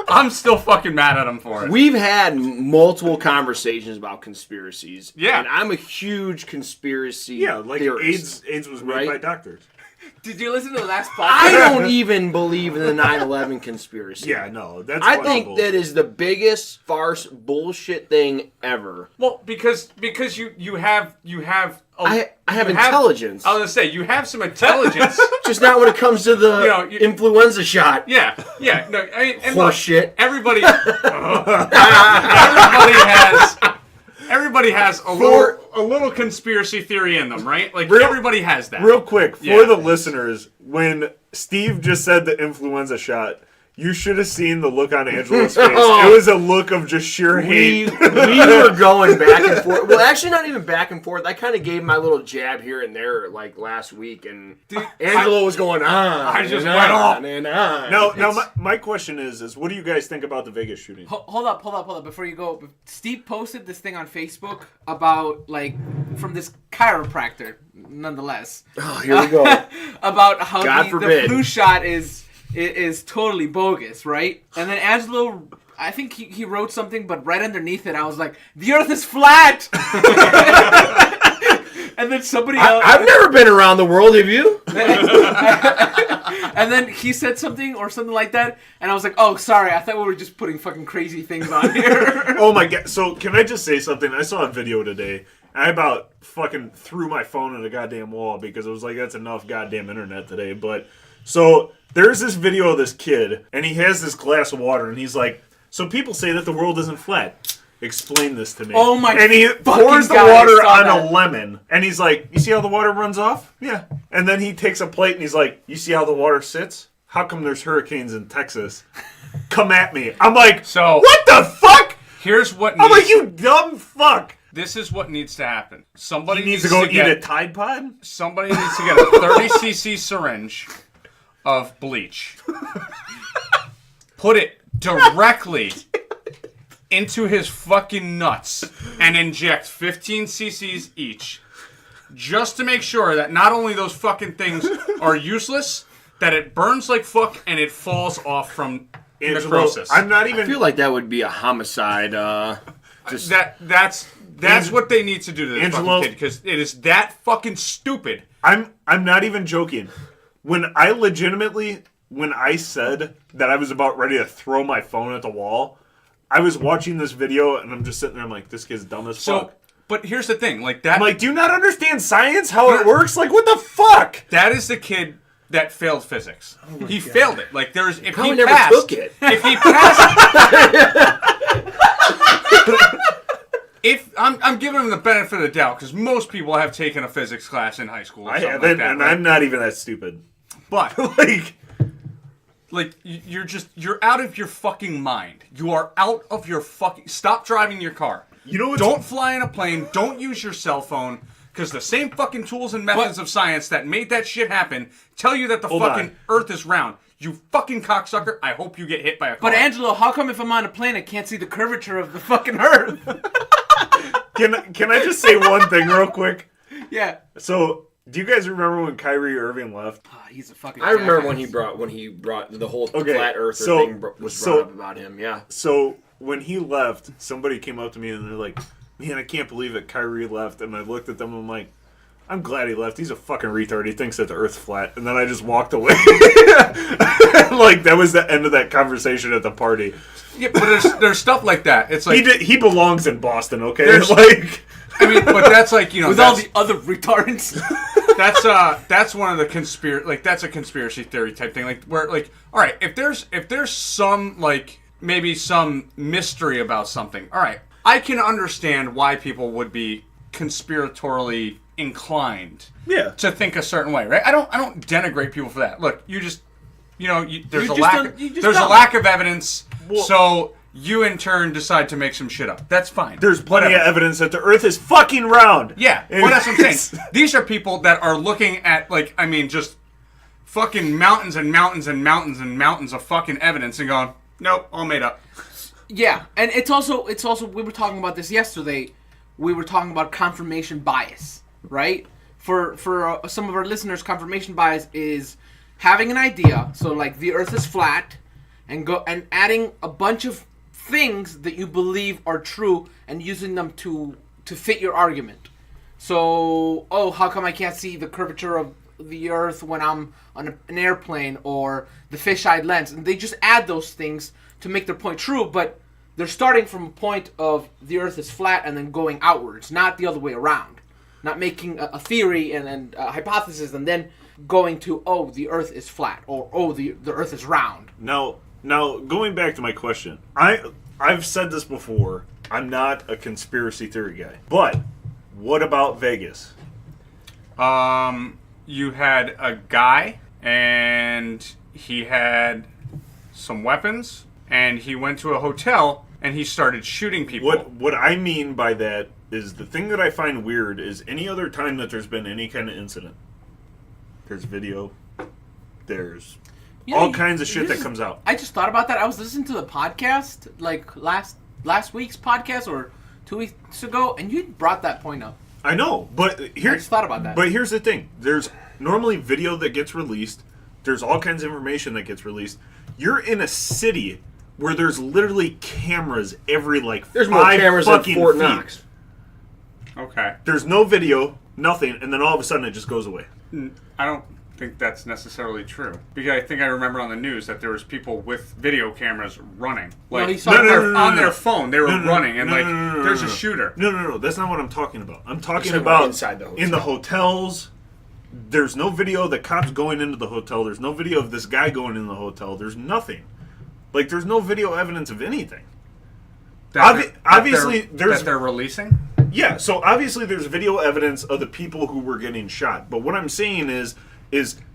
I'm still fucking mad at him for it. We've had multiple conversations about conspiracies. Yeah. And I'm a huge conspiracy like theorist. AIDS was made by doctors. Did you listen to the last podcast? I don't even believe in the 9/11 conspiracy. Yeah, no, that's. I think that is the biggest farce bullshit thing ever. Well, because you have I have intelligence. I was gonna say you have some intelligence. Just not when it comes to the influenza shot. Yeah. No, I mean, Horse shit. Everybody has a little conspiracy theory in them, right? Like everybody has that. Real quick, for the listeners, when Steve just said the influenza shot, you should have seen the look on Angelo's face. It was a look of just sheer hate. We were going back and forth. Well, actually, not even back and forth. I kind of gave my little jab here and there, like last week, and Angelo was going on. I just went off. And on. Now, my question is what do you guys think about the Vegas shooting? Hold up. Before you go, Steve posted this thing on Facebook about, like, from this chiropractor, nonetheless. Oh, here we go. About how the flu shot is totally bogus, right? And then Angelo, I think he wrote something, but right underneath it, I was like, the earth is flat! And then somebody else... I've never been around the world, have you? And then he said something like that, and I was like, oh, sorry, I thought we were just putting fucking crazy things on here. Oh my God. So, can I just say something? I saw a video today. I about fucking threw my phone at a goddamn wall because it was like, that's enough goddamn internet today. But, so... there's this video of this kid, and he has this glass of water, and he's like, so people say that the world isn't flat. Explain this to me. Oh my God. And he pours the water on a lemon, and he's like, you see how the water runs off? Yeah. And then he takes a plate, and he's like, you see how the water sits? How come there's hurricanes in Texas? Come at me. I'm like, so what the fuck? Here's what I'm like, you dumb fuck. This is what needs to happen. Somebody needs to go eat a Tide Pod? Somebody needs to get a 30cc syringe of bleach. Put it directly into his fucking nuts and inject 15 cc's each, just to make sure that not only those fucking things are useless, that it burns like fuck and it falls off from necrosis. I'm not even. I feel like that would be a homicide. Just That's what they need to do to this Angelo, fucking kid, because it is that fucking stupid. I'm not even joking. When I said that I was about ready to throw my phone at the wall, I was watching this video and I'm just sitting there. I'm like, this kid's dumb as fuck. But here's the thing, like that. I'm like, do you not understand science? How it works? Like, what the fuck? That is the kid that failed physics. He failed it. Like there's if probably he never passed, took it. If he passed. If I'm giving him the benefit of the doubt, because most people have taken a physics class in high school. Or I something haven't, like that, and right? I'm not even that stupid. But like you're out of your fucking mind. You are out of your fucking. Stop driving your car. You know what? Don't fly in a plane. Don't use your cell phone. Because the same fucking tools and methods of science that made that shit happen tell you that the fucking Earth is round. You fucking cocksucker. I hope you get hit by a car. But Angelo, how come if I'm on a plane I can't see the curvature of the fucking Earth? Can I just say one thing real quick? Yeah. So, do you guys remember when Kyrie Irving left? He's a fucking. I remember jackass. when he brought the whole Okay, flat earther so- thing was so- brought up about him. Yeah. So, when he left, somebody came up to me and they're like, man, I can't believe that Kyrie left. And I looked at them and I'm like, I'm glad he left. He's a fucking retard. He thinks that the Earth's flat. And then I just walked away. Like, that was the end of that conversation at the party. Yeah, but there's stuff like that. It's like He belongs in Boston, okay? There's- Like, I mean, but that's like With all the other retards. that's one of the that's a conspiracy theory type thing. Like where like all right, if there's some like maybe some mystery about something, all right, I can understand why people would be conspiratorially inclined yeah. to think a certain way, right? I don't denigrate people for that. Look, you just there's You a just lack don't- you just there's a don't. lack of evidence, Well- so you in turn decide to make some shit up. That's fine. There's plenty Whatever. of evidence that the Earth is fucking round. Yeah, well, that's what I'm saying. These are people that are looking at, like, I mean, just fucking mountains and mountains and mountains and mountains of fucking evidence and going, nope, all made up. Yeah, and it's also we were talking about this yesterday. We were talking about confirmation bias, right? For some of our listeners, confirmation bias is having an idea, so like the Earth is flat, and adding a bunch of things that you believe are true and using them to fit your argument. So, how come I can't see the curvature of the Earth when I'm on an airplane, or the fisheye lens? And they just add those things to make their point true, but they're starting from a point of the Earth is flat and then going outwards, not the other way around. Not making a theory and a hypothesis and then going to, the Earth is flat, or the Earth is round. Now, going back to my question, I've said this before. I'm not a conspiracy theory guy, but what about Vegas? You had a guy, and he had some weapons, and he went to a hotel, and he started shooting people. What I mean by that is the thing that I find weird is any other time that there's been any kind of incident, there's video, there's all kinds of shit that comes out. I just thought about that. I was listening to the podcast, like last week's podcast or 2 weeks ago, and you brought that point up. I know, but I just thought about that. But here's the thing: there's normally video that gets released. There's all kinds of information that gets released. You're in a city where there's literally cameras every There's more 5 cameras than fucking Fort feet. Knox. Okay. There's no video, nothing, and then all of a sudden it just goes away. I don't think that's necessarily true. Because I think I remember on the news that there was people with video cameras running. Like, he saw on their phone, they were running, and there's a no. shooter. No. That's not what I'm talking about. I'm talking talking about about inside the hotel. in the hotels. There's no video of the cops going into the hotel. There's no video of this guy going in the hotel. There's nothing. Like, there's no video evidence of anything. Obviously, that they're releasing? Yeah, so obviously there's video evidence of the people who were getting shot. But what I'm saying is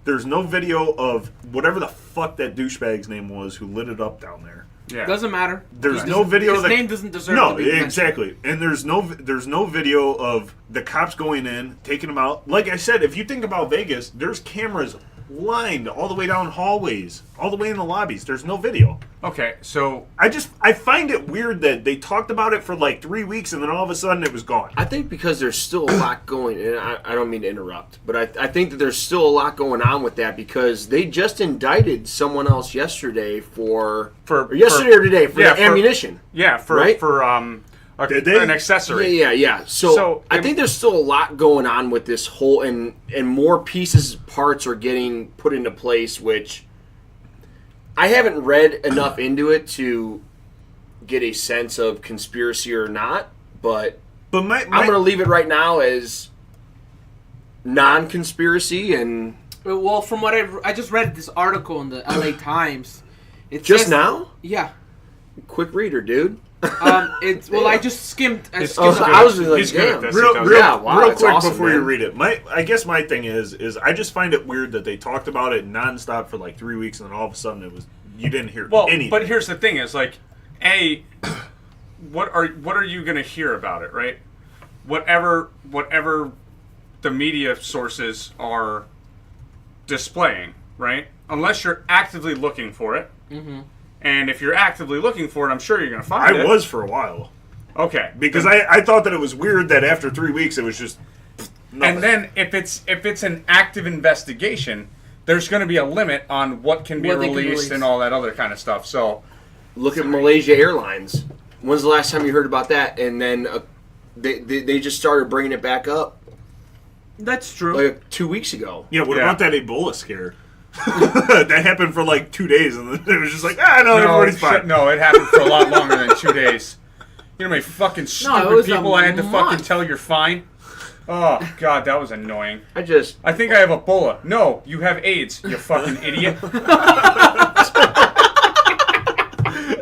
there's no video of whatever the fuck that douchebag's name was who lit it up down there. Yeah. Doesn't matter. There's no video. His name doesn't deserve No, to be mentioned. exactly. And there's no video of the cops going in, taking them out. Like I said, if you think about Vegas, there's cameras lined all the way down hallways, all the way in the lobbies. There's no video. Okay, so I find it weird that they talked about it for like 3 weeks and then all of a sudden it was gone. I think because there's still a lot going, and I don't mean to interrupt, but I think that there's still a lot going on with that because they just indicted someone else yesterday or today for the ammunition. Yeah, for Did they? an accessory. Yeah. So I think there's still a lot going on with this whole, and more parts are getting put into place, which I haven't read enough into it to get a sense of conspiracy or not, but I'm going to leave it right now as non-conspiracy. And Well, from what I just read this article in the LA Times. It just says, now? Yeah. Quick reader, dude. I just skimmed. I He's skimmed. good. I was like, He's good at damn. this. Real That's quick awesome, before you man. read it. I guess my thing is I just find it weird that they talked about it nonstop for like 3 weeks and then all of a sudden you didn't hear anything. But here's the thing: is like, what are you gonna hear about it, right? Whatever the media sources are displaying, right? Unless you're actively looking for it. Mm-hmm. And if you're actively looking for it, I'm sure you're going to find it. I was for a while. Okay. Because I thought that it was weird that after 3 weeks it was just nothing. And then if it's an active investigation, there's going to be a limit on what can be What they can released release. and all that other kind of stuff. So Look at Malaysia Airlines. When's the last time you heard about that? And then they just started bringing it back up That's true. like 2 weeks ago. Yeah, what about that Ebola scare? That happened for like 2 days and then it was just like, everybody's fine. No, it happened for a lot longer than 2 days. You know how many fucking stupid was a people I had to fucking month. tell you're fine? Oh, God, that was annoying. I think I have Ebola. No, you have AIDS, you fucking idiot.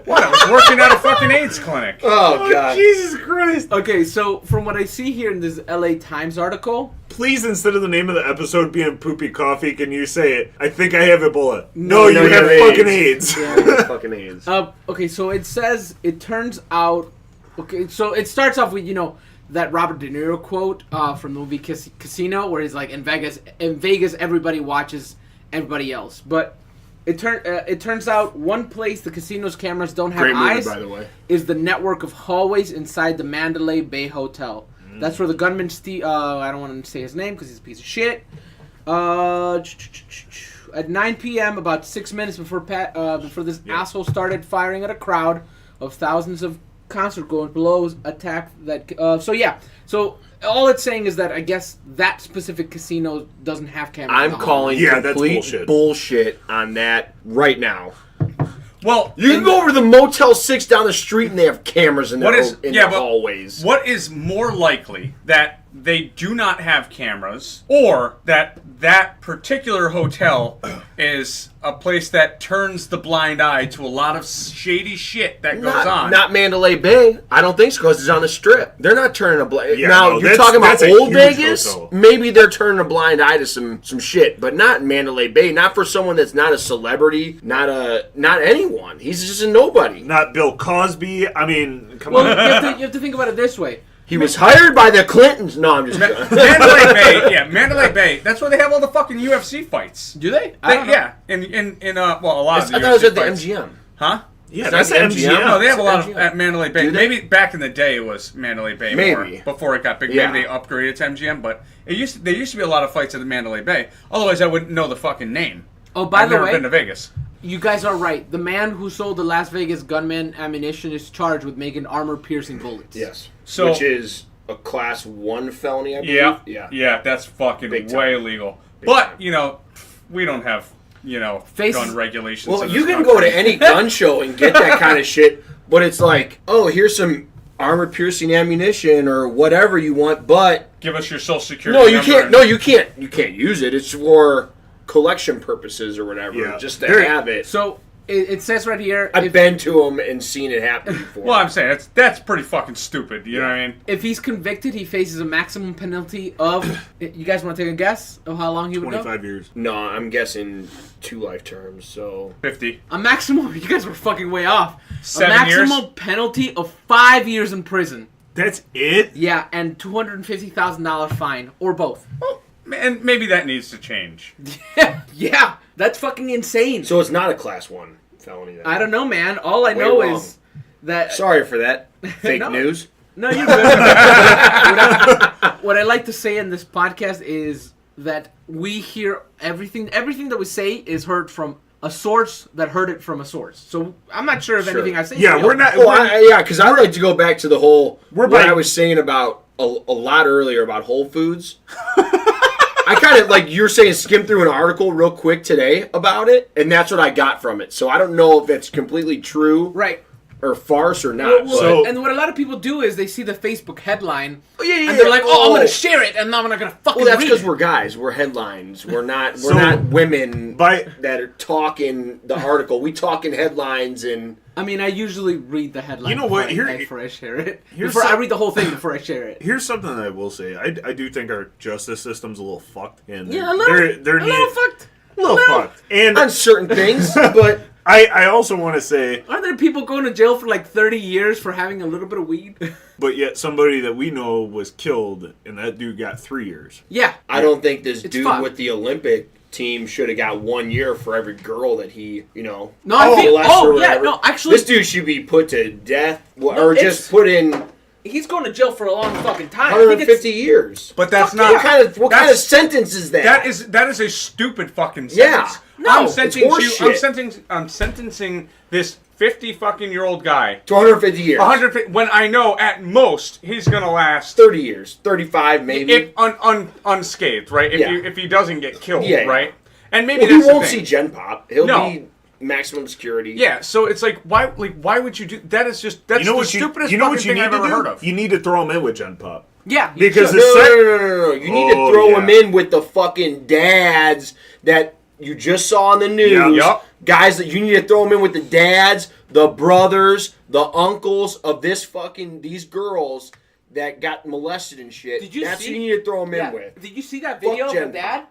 What? I was working at a fucking AIDS clinic. Oh, God. Jesus Christ. Okay, so from what I see here in this LA Times article, Please, instead of the name of the episode being Poopy Coffee, can you say it? I think I have Ebola. No, you have fucking AIDS. fucking AIDS. okay, so it says, it turns out, okay, so it starts off with, that Robert De Niro quote from the movie Casino, where he's like, in Vegas, everybody watches everybody else. But it turns out one place the casino's cameras don't have Great movie, eyes by the way. is the network of hallways inside the Mandalay Bay Hotel. That's where the gunman, I don't want to say his name because he's a piece of shit. At 9 p.m., about 6 minutes before this asshole started firing at a crowd of thousands of concert goers below, attacked that. So all it's saying is that I guess that specific casino doesn't have cameras. I'm calling Yeah, that's complete bullshit on that right now. Well, You can go over to the Motel 6 down the street and they have cameras in the hallways. What is more likely, that they do not have cameras, or that particular hotel is a place that turns the blind eye to a lot of shady shit that goes on? Not Mandalay Bay. I don't think so because it's on the Strip. They're not turning a blind. Yeah, now no, you're that's- talking about that's a old huge Vegas. hotel. Maybe they're turning a blind eye to some shit, but not Mandalay Bay. Not for someone that's not a celebrity. Not anyone. He's just a nobody. Not Bill Cosby. I mean, come Well, on. you have to think about it this way. He was hired by the Clintons. No, I'm just Mandalay Bay, Mandalay Bay. That's where they have all the fucking UFC fights. Do they? I don't know. Yeah, in a lot of the I thought it was UFC at the fights. MGM. Huh? Yeah, Is that's that the the MGM. MGM? No, they have a lot MGM. of at Mandalay Bay. Do they? Maybe back in the day it was Mandalay Bay more Maybe. before it got big. Yeah. Maybe they upgraded to MGM, but there used to be a lot of fights at the Mandalay Bay. Otherwise, I wouldn't know the fucking name. Oh, by I've the never way, been to Vegas. you guys are right. The man who sold the Las Vegas gunman ammunition is charged with making armor-piercing bullets. Yes. So- Which is a class 1 felony, I believe. Yeah, that's fucking Big time. way illegal. Big But time. we don't have gun regulations. Well, in you this can country. go to any gun show and get that kind of shit, but it's like, oh, here's some armor-piercing ammunition or whatever you want, but Give us your social security. no, you number can't. and- No, you can't. You can't use it. It's for collection purposes or whatever, Yeah. just to Very- have it. So it says right here, I've been to them and seen it happen before. Well, I'm saying that's pretty fucking stupid. You know what I mean? if he's convicted, he faces a maximum penalty of. You guys want to take a guess of how long he would go? 25 years. No, I'm guessing 2 life terms. So 50. A maximum. You guys were fucking way off. 7 a maximum years? penalty of 5 years in prison. That's it? Yeah, and $250,000 fine, or both. And maybe that needs to change. Yeah, that's fucking insane. So it's not a class 1 felony then. I don't know, man. All I Way know wrong. is that... Sorry for that. Fake No. news. No, you're good. What I like to say in this podcast is that we hear everything that we say is heard from a source that heard it from a source. So I'm not sure if Sure. anything I say. Yeah, is we're real. not. Well, because I'd like to go back to the whole what by- I was saying about a lot earlier about Whole Foods. I kind of, like you're saying, skimmed through an article real quick today about it, and that's what I got from it. So I don't know if it's completely true Right. or farce or not. Well, So- and what a lot of people do is they see the Facebook headline, yeah. and they're like, "Oh, I'm gonna share it," and I'm not gonna fucking Well, that's read because it. we're guys. We're headlines. We're not So, women by- that are talking the article. We talking headlines and I mean, I usually read the headline. You know what? before I share it. here's Before I some- read the whole thing before I share it. Here's something that I will say. I do think our justice system's a little fucked, and Yeah, a little fucked. a little fucked. And on certain things, but I also want to say, Aren't there people going to jail for like 30 years for having a little bit of weed? but yet somebody that we know was killed, and that dude got 3 years. Yeah. I don't think this It's dude fun. with the Olympic team should have got 1 year for every girl that he, No, I think. molested or Oh, yeah. whatever. No, actually, This dude should be put to death No, or it's- just put in he's going to jail for a long fucking time. I think 150 years. But that's Fuck not. What kind of that's- sentence is that? That is a stupid fucking Yeah. sentence. No, I'm it's sentencing you. horseshit. I'm sentencing this 50 fucking year old guy to 150 years. 150 when I know at most he's gonna last 30 years. 35 maybe. if unscathed, right? Yeah. If he doesn't get killed, Yeah. right? And maybe Well, he that's the won't thing. see Gen Pop. He'll No. be maximum security. Yeah, so it's like why would you do that? Is just that's You know the what stupidest you know fucking what you thing need I've to ever do? heard of. You need to throw him in with Gen Pop. Yeah. you Because should. the No, sec- no. You need to Oh, throw yeah. him in with the fucking dads that you just saw on the news. Yeah. Yup. Guys that you need to throw him in with the dads, the brothers, the uncles of these girls that got molested and shit. Did you That's see- who you need to throw him Yeah. in with. Did you see that Fuck video of the Gen dad?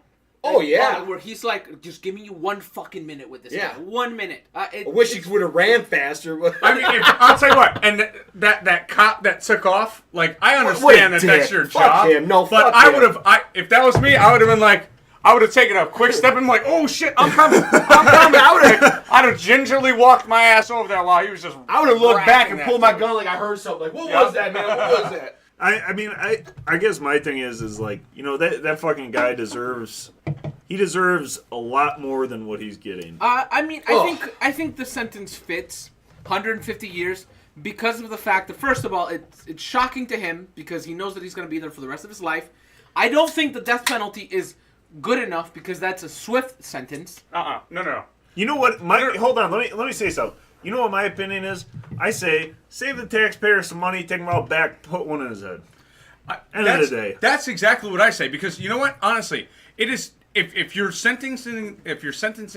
Oh, yeah. Where he's like, just give me 1 fucking minute with this Yeah. guy. 1 minute. I wish he would have ran faster. But I mean, I'll tell you what, and that cop that took off, like I understand that that's dick. your Fuck job. him. No, but fuck I him. would have, if that was me, I would have been like, I would have taken a quick step and like, oh shit, I'm coming, I'm coming. I'd have gingerly walked my ass over there while he was just. I would have looked back racking and that pulled my dude. gun like I heard something. Like, what Yeah. was that, man? What was that? I mean, I guess my thing is like, you know, that fucking guy deserves a lot more than what he's getting. I mean, Ugh. I think the sentence fits 150 years because of the fact that, first of all, it's shocking to him because he knows that he's going to be there for the rest of his life. I don't think the death penalty is good enough because that's a swift sentence. No. You know what? Hold on. Let me say something. You know what my opinion is? I say save the taxpayer some money, take him out back, put one in his head. End of the day. That's exactly what I say because you know what? Honestly, it is if you're sentencing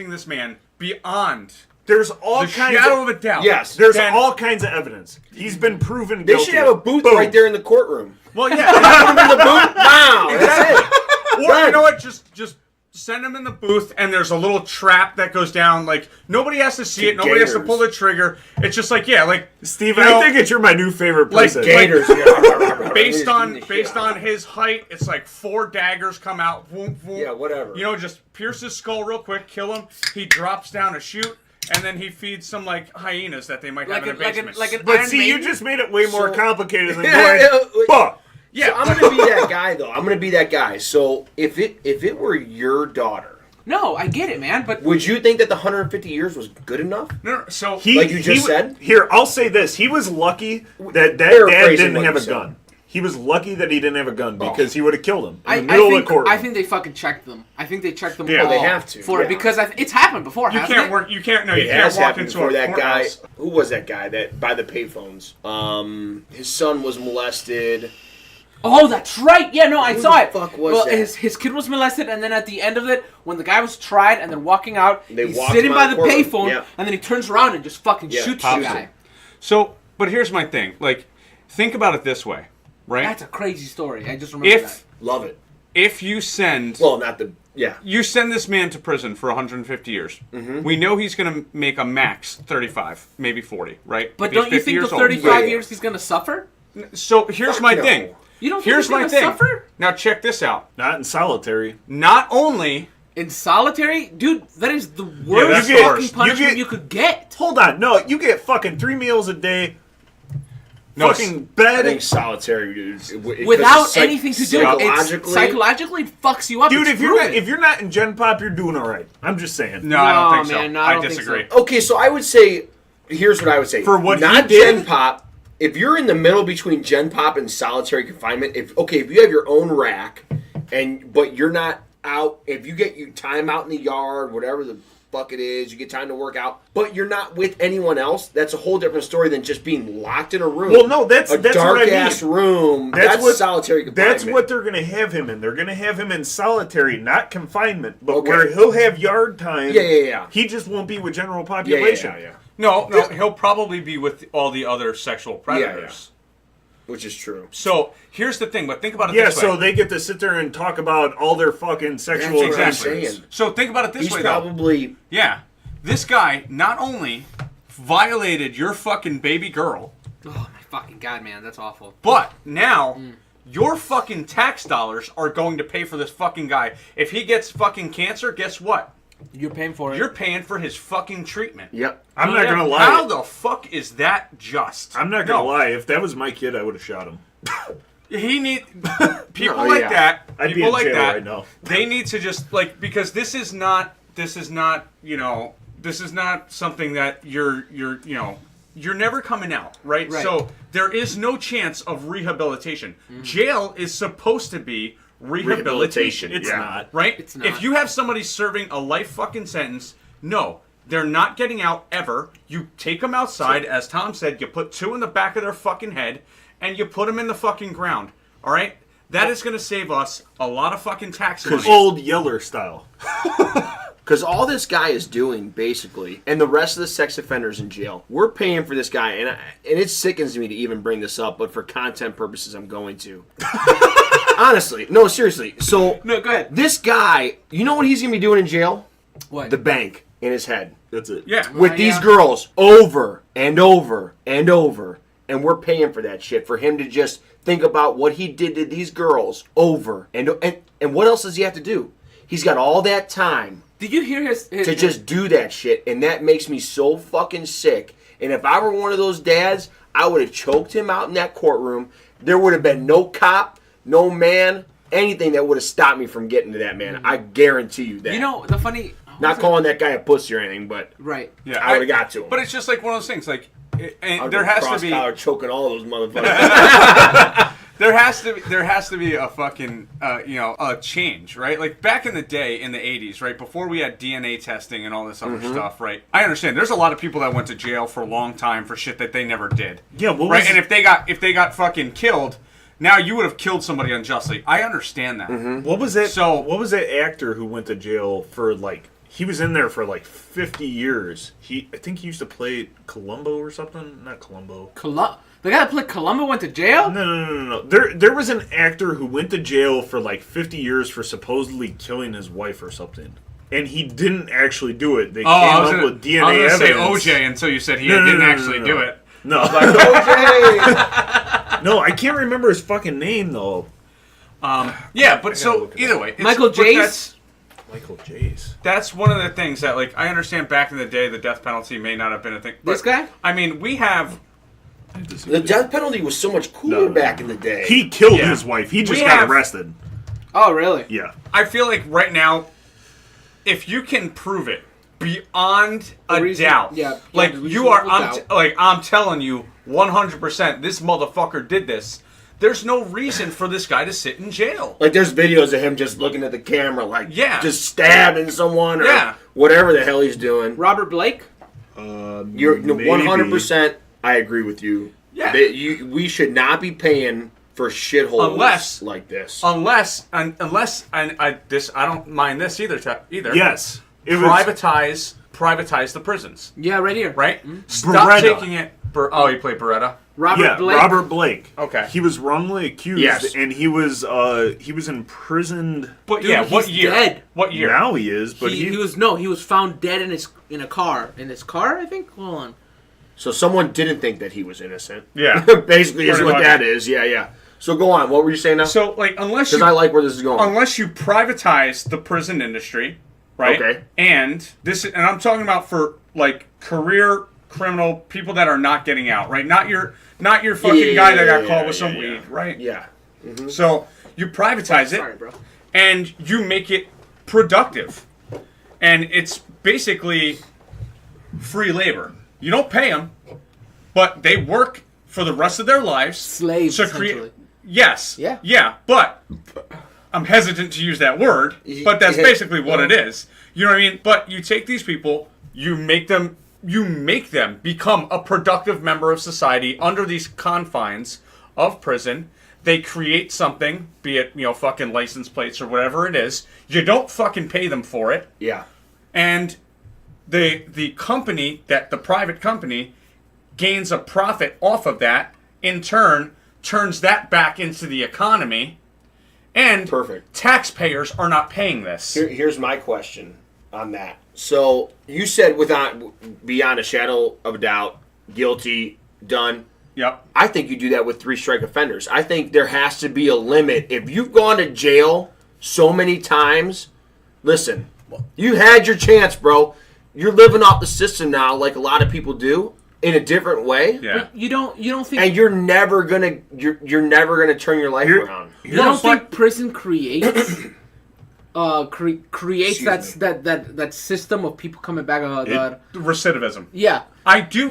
this man beyond There's all the kinds shadow of of a doubt. Yes. there's then- all kinds of evidence. He's been proven They guilty. should have a booth Boom. right there in the courtroom. Well, yeah. Put him in the booth. Wow. That's it. Or you know what? Just send him in the booth, and there's a little trap that goes down. Like nobody has to see it. Nobody has to Gators. pull the trigger. It's just like like Steve, you I know, think that you're my new favorite like person. Gators. based on his height, it's like 4 daggers come out. Boom, boom. Yeah, whatever. You know, just pierce his skull real quick, kill him. He drops down a chute, and then he feeds some like hyenas that they might have in a basement. But Iron see, you Maiden? just made it way more So- complicated than Yeah, going, fuck. yeah, So I'm gonna be that guy though. I'm gonna be that guy. So if it were your daughter, No, I get it, man, but would you think that the 150 years was good enough? no, so Like you just said? Here, I'll say this. He was lucky that dad Paraphrasing didn't what have you a said. gun. He was lucky that he didn't have a gun Oh. because he would have killed him in I the middle of the think courtroom. I think they fucking checked them. I think they checked them. Yeah, all they have to, for it yeah. because it's happened before. you hasn't can't it? work. You can't. No, you It can't has walk happened into before. a That guy. courthouse. Who was that guy that by the payphones? His son was molested. Oh, that's right. Yeah, no, I Who saw the it. fuck was well, that? his kid was molested, and then at the end of it, when the guy was tried and they're walking out, They he's walked sitting him by out the of the courtroom. payphone, Yeah. and then he turns around and just fucking Yeah, shoots the pops guy. him. So, but here's my thing. Like, think about it this way, right? That's a crazy story. I just remember that. Love it. If you send Well, not the yeah. you send this man to prison for 150 years, we know he's going to make a max 35, maybe 40, right? But If he's don't you 50 think the years old. 35 Yeah. years he's gonna suffer? So here's Fuck my no. thing. You don't think Here's he's my gonna thing. suffer? Now check this out. Not in solitary. Not only In solitary? Dude, that is the that's worst the fucking worst. punishment you could get. Hold on, no, you get fucking 3 meals a day. No, Fucking I bed. think solitary, dude. Without anything to do with it. Psychologically, Psychologically, it fucks you up. Dude, It's if you're not in Gen Pop, you're doing all right. I'm just saying. no, I don't think so. man, no, I don't think disagree. okay, so I would say, here's what I would say. For what not he did? Gen Pop. If you're in the middle between Gen Pop and solitary confinement, if you have your own rack, but you're not out, if you get time out in the yard, whatever the fuck it is, you get time to work out, but you're not with anyone else, that's a whole different story than just being locked in a room. Well, no, that's dark what I mean. ass room. That's what solitary confinement. That's what they're gonna have him in. They're gonna have him in solitary, not confinement, but Okay. where he'll have yard time. Yeah. He just won't be with general Yeah, population. yeah. No, he'll probably be with all the other sexual predators. Which is true. So here's the thing, but think about it Yeah, this way. so they get to sit there and talk about all their fucking sexual That's what I'm adventures. saying. So think about it this He's way, probably Yeah. This guy not only violated your fucking baby girl, Oh my fucking god, man, that's awful. but now your fucking tax dollars are going to pay for this fucking guy. If he gets fucking cancer, guess what? You're paying for it. You're paying for his fucking treatment. Yep. I'm not gonna lie. How the fuck is that just? I'm not gonna No. lie. If that was my kid, I would have shot him. He need people No, like yeah. that. I'd be people in like jail that. right now. They need to just because this is not something that you're never coming out, right? Right. So there is no chance of rehabilitation. Jail is supposed to be rehabilitation. It's not. Right? It's not. If you have somebody serving a life fucking sentence, no, they're not getting out ever. You take them outside, as Tom said, you put 2 in the back of their fucking head, and you put them in the fucking ground. All right? That is going to save us a lot of fucking tax money. Old Yeller style. Because all this guy is doing, basically, and the rest of the sex offenders in jail, we're paying for this guy, and it sickens me to even bring this up, but for content purposes, I'm going to. Honestly, no, seriously. So, No, go ahead. this guy, you know what he's going to be doing in jail? What? The bank in his head. That's it. Yeah. With these yeah. girls over and over and over. And we're paying for that shit. For him to just think about what he did to these girls over. And what else does he have to do? He's got all that time Did you hear his to just do that shit. And that makes me so fucking sick. And if I were one of those dads, I would have choked him out in that courtroom. There would have been no cop, no man, anything that would have stopped me from getting to that man. I guarantee you that. You know, the funny... Not calling that guy a pussy or anything, but Right. Yeah, I would've got to him. But it's just like one of those things. Like, and I'd there go has to cross be collar choking all those motherfuckers. there has to be a fucking a change, right? Like back in the day in the 80s, right, before we had DNA testing and all this other stuff, right? I understand there's a lot of people that went to jail for a long time for shit that they never did. Yeah, what right? was- And if they got fucking killed, now you would have killed somebody unjustly. I understand that. What was that? So- what was that actor who went to jail for like? He was in there for like 50 years. I think he used to play Columbo or something. Not Columbo. The guy that played Columbo went to jail? No. There was an actor who went to jail for like 50 years for supposedly killing his wife or something. And he didn't actually do it. They came up with DNA I was evidence. gonna say OJ until you said he No, didn't no, actually no. do it. No. OJ! No, I can't remember his fucking name though. Yeah, but so look it either up. way, Michael but Jace? Michael Jace. That's one of the things that, like, I understand back in the day the death penalty may not have been a thing. But, This guy? I mean, we have... The death penalty was so much cooler back in the day. He killed Yeah. his wife. He just We got have- arrested. Oh, really? Yeah. I feel like right now, if you can prove it beyond a reason- doubt, yeah, like beyond you are, reasonable doubt. I'm telling you, 100%, this motherfucker did this. There's no reason for this guy to sit in jail. Like, there's videos of him just looking at the camera, like, Yeah. just stabbing someone or Yeah. whatever the hell he's doing. Robert Blake? You're Maybe. 100%. I agree with you. Yeah. We should not be paying for shitholes Unless- like this. Unless I don't mind this either. Yes. It was Privatize the prisons, Yeah, right here. right? Stop Beretta. taking it. He played Beretta. Robert Blake? Robert Blake. Okay. He was wrongly accused, Yes. and he was imprisoned. But Dude, yeah, what he's year? dead. What year? Now he is, but He was found dead in a car. In his car, I think? Hold on. So someone didn't think that he was innocent. Yeah. Basically is Pretty what much. that is. Yeah. So go on. What were you saying now? So, like, Because I like where this is going. unless you privatize the prison industry, right? Okay. And I'm talking about for like career criminal people that are not getting out, right? Not your fucking guy that got caught with some weed, right? Yeah. Mm-hmm. So you privatize it, Sorry, bro. and you make it productive, and it's basically free labor. You don't pay them, but they work for the rest of their lives. Slaves, to essentially. Yes. Yeah. Yeah, but I'm hesitant to use that word, but that's basically what it is. You know what I mean? But you take these people, you make them become a productive member of society under these confines of prison. They create something, be it, fucking license plates or whatever it is. You don't fucking pay them for it. Yeah. And the company, the private company, gains a profit off of that, in turn turns that back into the economy, and Perfect. taxpayers are not paying this. Here's my question on that. So you said beyond a shadow of a doubt, guilty, done. Yep. I think you do that with 3-strike offenders. I think there has to be a limit. If you've gone to jail so many times, listen, you had your chance, bro. You're living off the system now, like a lot of people do, in a different way. Yeah. But you don't think And you're never gonna turn your life around. you don't think prison creates creates Excuse that system of people coming back? Recidivism. Yeah, I do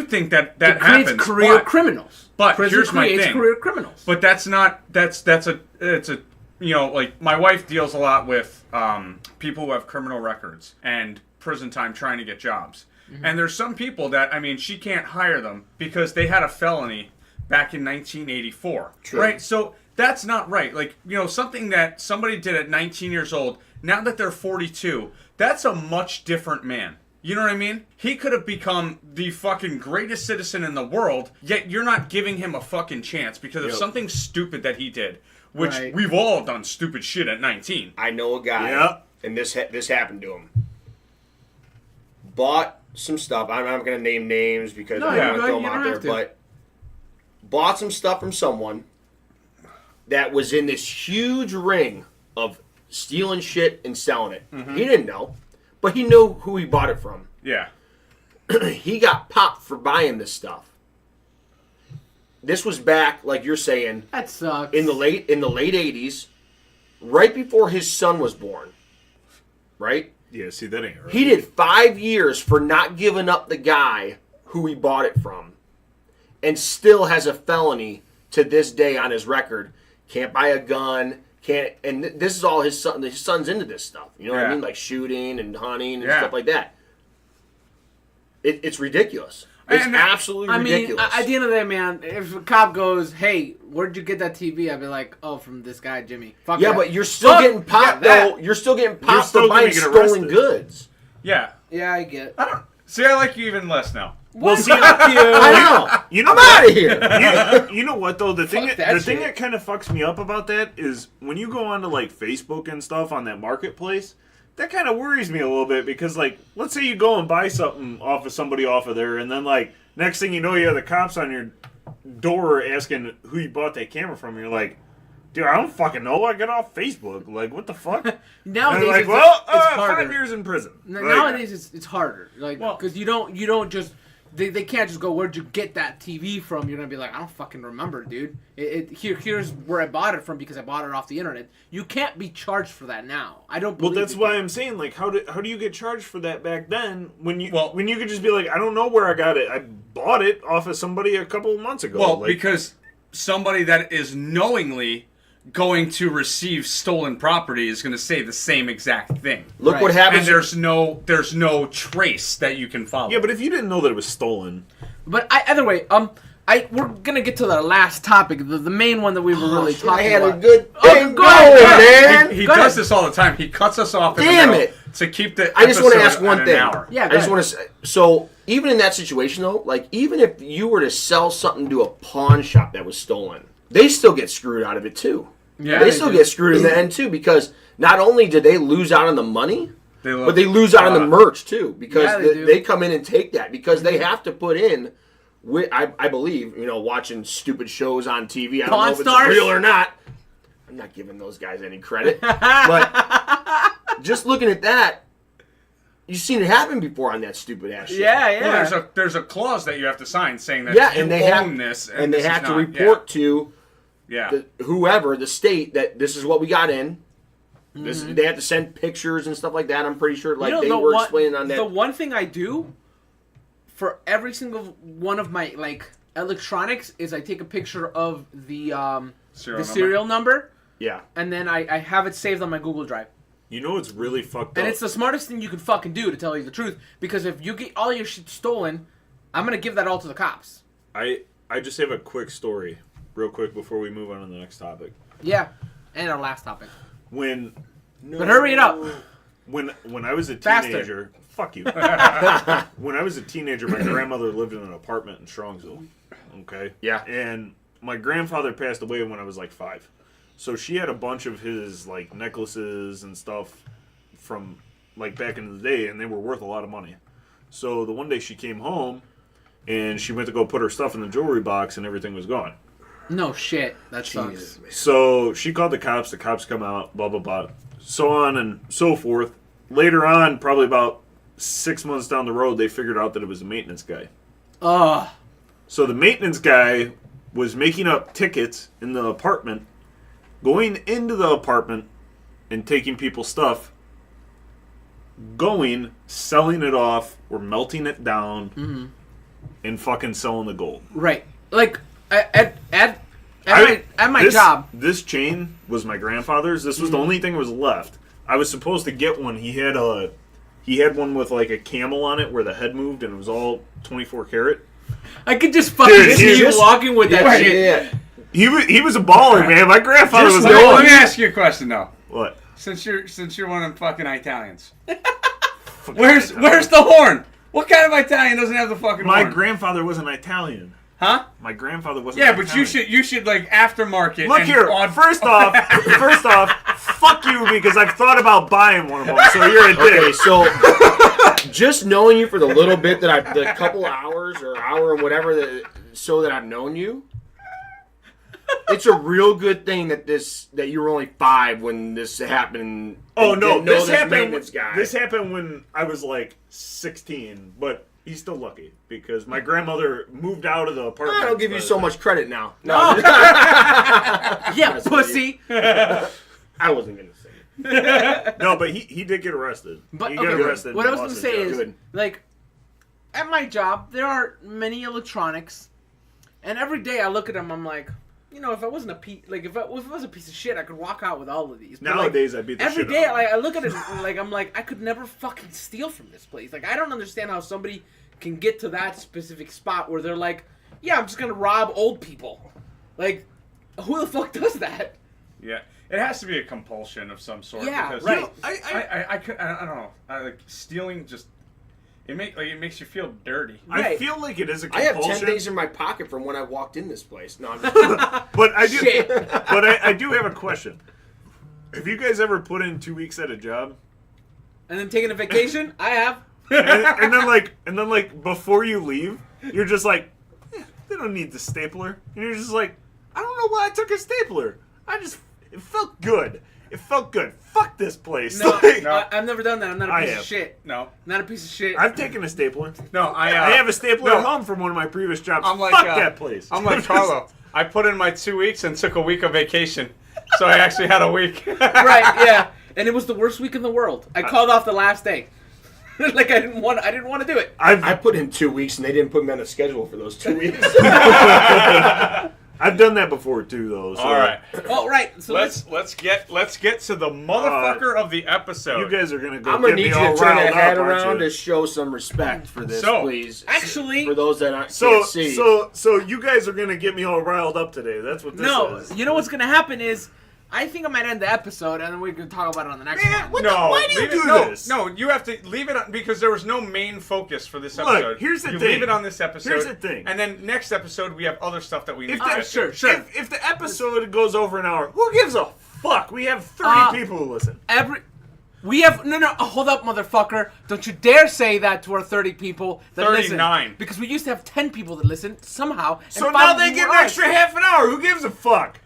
think that it creates happens. career criminals. but prison here's my creates thing. career criminals. But that's like my wife deals a lot with people who have criminal records and prison time trying to get jobs. Mm-hmm. And there's some people that, she can't hire them because they had a felony back in 1984. True. Right? So that's not right. Like, something that somebody did at 19 years old, now that they're 42, that's a much different man. You know what I mean? He could have become the fucking greatest citizen in the world, yet you're not giving him a fucking chance because of something stupid that he did, which Right. we've all done stupid shit at 19. I know a guy, and this happened to him. Bought some stuff. I'm not going to name names because I don't want to throw them out there, but bought some stuff from someone that was in this huge ring of stealing shit and selling it. Mm-hmm. He didn't know, but he knew who he bought it from. Yeah. He got popped for buying this stuff. This was back, like you're saying, That sucks. in the late 80s, right before his son was born. Right? Yeah, see, that ain't right. He did 5 years for not giving up the guy who he bought it from, and still has a felony to this day on his record. Can't buy a gun. Can't. And this is all his son. His son's into this stuff. You know what I mean? Like shooting and hunting and stuff like that. It's ridiculous. It's absolutely ridiculous. At the end of the day, man, if a cop goes, "Hey, where'd you get that TV?" I'd be like, "Oh, from this guy, Jimmy." Fuck yeah, that. but you're still getting popped, though. You're still getting popped for buying stolen goods. Yeah. Yeah, I get. I don't see. I like you even less now. Well, see, I know. I'm out of here. You know what though? The thing that that kind of fucks me up about that is when you go onto like Facebook and stuff on that marketplace. That kind of worries me a little bit because, like, let's say you go and buy something off of somebody off of there, and then, like, next thing you know, you have the cops on your door asking who you bought that camera from. And you're like, dude, I don't fucking know. I got off Facebook. Like, what the fuck? Nowadays, like, it's harder. 5 years in prison. Nowadays, it's harder. Like, because you don't just. They can't just go, "Where'd you get that TV from?" You're gonna be like, "I don't fucking remember, dude. Here's where I bought it from because I bought it off the internet." You can't be charged for that now. I don't. Believe Well, that's why I'm saying, like, how do you get charged for that back then when you could just be like, I don't know where I got it. I bought it off of somebody a couple of months ago. Well, like, because somebody that is knowingly going to receive stolen property is going to say the same exact thing. Look what happens. And there's no trace that you can follow. yeah, but if you didn't know that it was stolen, But either way, we're gonna get to the last topic, the main one that we were really talking I had about. a good thing go ahead, going, man. He Go does ahead. this all the time. He cuts us off in Damn the middle it. to keep the I just want to episode ask one at thing. an hour. Yeah, I just want to say, so even in that situation though, like even if you were to sell something to a pawn shop that was stolen, they still get screwed out of it too. Yeah, they still get screwed in the end too because not only do they lose out on the money, but they lose out on the merch too because Yeah, they do. they come in and take that because they have to put in I believe, watching stupid shows on TV. I don't Pawn know if Stars? it's real or not. I'm not giving those guys any credit. But just looking at that, you've seen it happen before on that stupid ass shit. Yeah. Well, there's a clause that you have to sign saying that Yeah, you and they own have this. and they this have is to not- report to Yeah. whoever, the state, that this is what we got in. This, they have to send pictures and stuff like that. I'm pretty sure, like they were explaining on that. The one thing I do for every single one of my electronics is I take a picture of the serial number, Yeah, and then I have it saved on my Google Drive. You know what's really fucked up? And it's the smartest thing you can fucking do, to tell you the truth. Because if you get all your shit stolen, I'm gonna give that all to the cops. I just have a quick story, real quick, before we move on to the next topic. Yeah, and our last topic. But hurry it up. When I was a Faster. teenager, fuck you. When I was a teenager, my grandmother lived in an apartment in Strongsville. Okay. Yeah. And my grandfather passed away when I was like 5. So she had a bunch of his like necklaces and stuff from like back in the day, and they were worth a lot of money. So the one day she came home, and she went to go put her stuff in the jewelry box, and everything was gone. No shit. That sucks. Jesus, man. So she called the cops come out, blah, blah, blah, so on and so forth. Later on, probably about 6 months down the road, they figured out that it was a maintenance guy. Ugh. So the maintenance guy was making up tickets in the apartment, going into the apartment and taking people's stuff, selling it off, or melting it down, and fucking selling the gold. Right. Like, at my job. This chain was my grandfather's. This was the only thing that was left. I was supposed to get one. He had one with like a camel on it where the head moved, and it was all 24 karat. I could just fucking Dude, see you just- walking with that shit. Yeah. He was a baller, man. My grandfather was Let a me ask you a question though. What? Since you're one of them fucking Italians, where's the horn? What kind of Italian doesn't have the fucking My horn? grandfather wasn't Italian. Huh? My grandfather wasn't. Yeah, but Italian. you should like aftermarket. Look and here. First off, fuck you, because I've thought about buying one of them. So you're a dick. Okay, so just knowing you for the little bit that the couple hours or hour or whatever that I've known you, it's a real good thing that you were only 5 when this happened. Oh and no, didn't know this happened. maintenance guy. This happened when I was like 16, but he's still lucky because my grandmother moved out of the apartment. I don't give you so much credit now. No, Yeah, pussy. I wasn't gonna say it. No, but he did get arrested. But he okay, got arrested. what I and was lost gonna say his is, job. Good. like, at my job there are many electronics, and every day I look at them, I'm like, if I wasn't if it was a piece of shit, I could walk out with all of these. But Nowadays, I beat the every shit day, out of like I look at it, I'm like, I could never fucking steal from this place. Like, I don't understand how somebody can get to that specific spot where they're like, yeah, I'm just gonna rob old people. Like, who the fuck does that? Yeah, it has to be a compulsion of some sort. Yeah, because right. I don't know. Like stealing just it makes you feel dirty. I feel like it is a I have compulsion. 10 days in my pocket from when I walked in this place. No, I'm just But I do. Shit. But I do have a question. Have you guys ever put in 2 weeks at a job, And then taking a vacation, I have. and then like before you leave, you're just like, they don't need the stapler, and you're just like, I don't know why I took a stapler. It felt good. It felt good. Fuck this place. No, Like, I've never done that. I'm not a I piece have. of shit. No, Not a piece of shit. I've taken a stapler. no, I I have a stapler no. at home from one of my previous jobs. I'm like Fuck uh, that place. I'm like Carlo. I put in my 2 weeks and took a week of vacation, so I actually had a week. Right, yeah. And it was the worst week in the world. I called off the last day. Like I didn't want to do it. I put in 2 weeks and they didn't put me on a schedule for those 2 weeks. I've done that before too, though. So All right, Oh, right. So let's get to the motherfucker of the episode. you guys are gonna go. I'm gonna get need me you all to turn riled that head up, aren't around you? to show some respect for this, So, please. actually, For those that can't So see. so you guys are gonna get me all riled up today. That's what this no. is. You know what's gonna happen is, I think I might end the episode and then we can talk about it on the next Man, one. what the, why do you leave do it, no, this? No, you have to leave it on, because there was no main focus for this Look, episode. here's the you thing. leave it on this episode. Here's the thing. And then next episode we have other stuff that we need If to the, get to. sure. If the episode goes over an hour, who gives a fuck? We have 30 people who listen. We have hold up, motherfucker! Don't you dare say that to our 30 people that 39. listen. Because we used to have 10 people that listen somehow. And So 5 now of they them get were an us. extra half an hour. Who gives a fuck?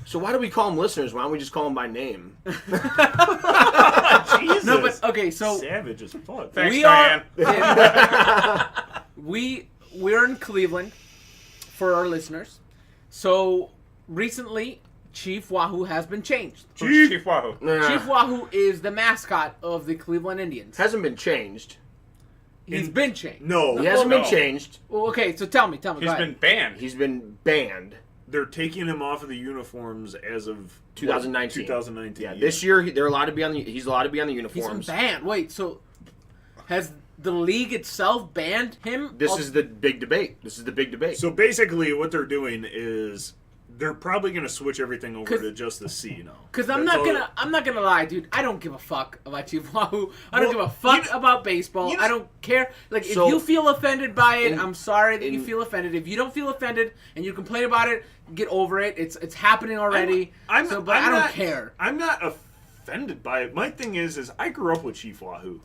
So why do we call them listeners? Why don't we just call them by name? Jesus. No, but okay, so Savage as fuck. Thanks, we Diane. are we're in Cleveland for our listeners. So recently, Chief Wahoo has been changed. Who's Chief Wahoo? Nah, Chief Wahoo is the mascot of the Cleveland Indians. hasn't been changed. He's been changed. No, He hasn't been no. changed. Well, okay, so tell me. He's go ahead. been banned. He's been banned. they're taking him off of the uniforms as of 2019. 2019. Yeah, this year they're allowed to be on the. He's allowed to be on the He's been uniforms. banned. Wait, so has the league itself banned him? This is the big debate. So basically, what they're doing is they're probably going to switch everything over 'Cause- to just the C now. Because I'm That's not all- gonna lie, dude. I don't give a fuck about Chief Wahoo. I don't Well, give a fuck you know- about baseball. you know- I don't care. Like, So- if you feel offended by it, in- I'm sorry that you in- feel offended. If you don't feel offended and you complain about it, get over it. It's happening already. I'm but I don't not- care. I'm not offended by it. My thing is I grew up with Chief Wahoo,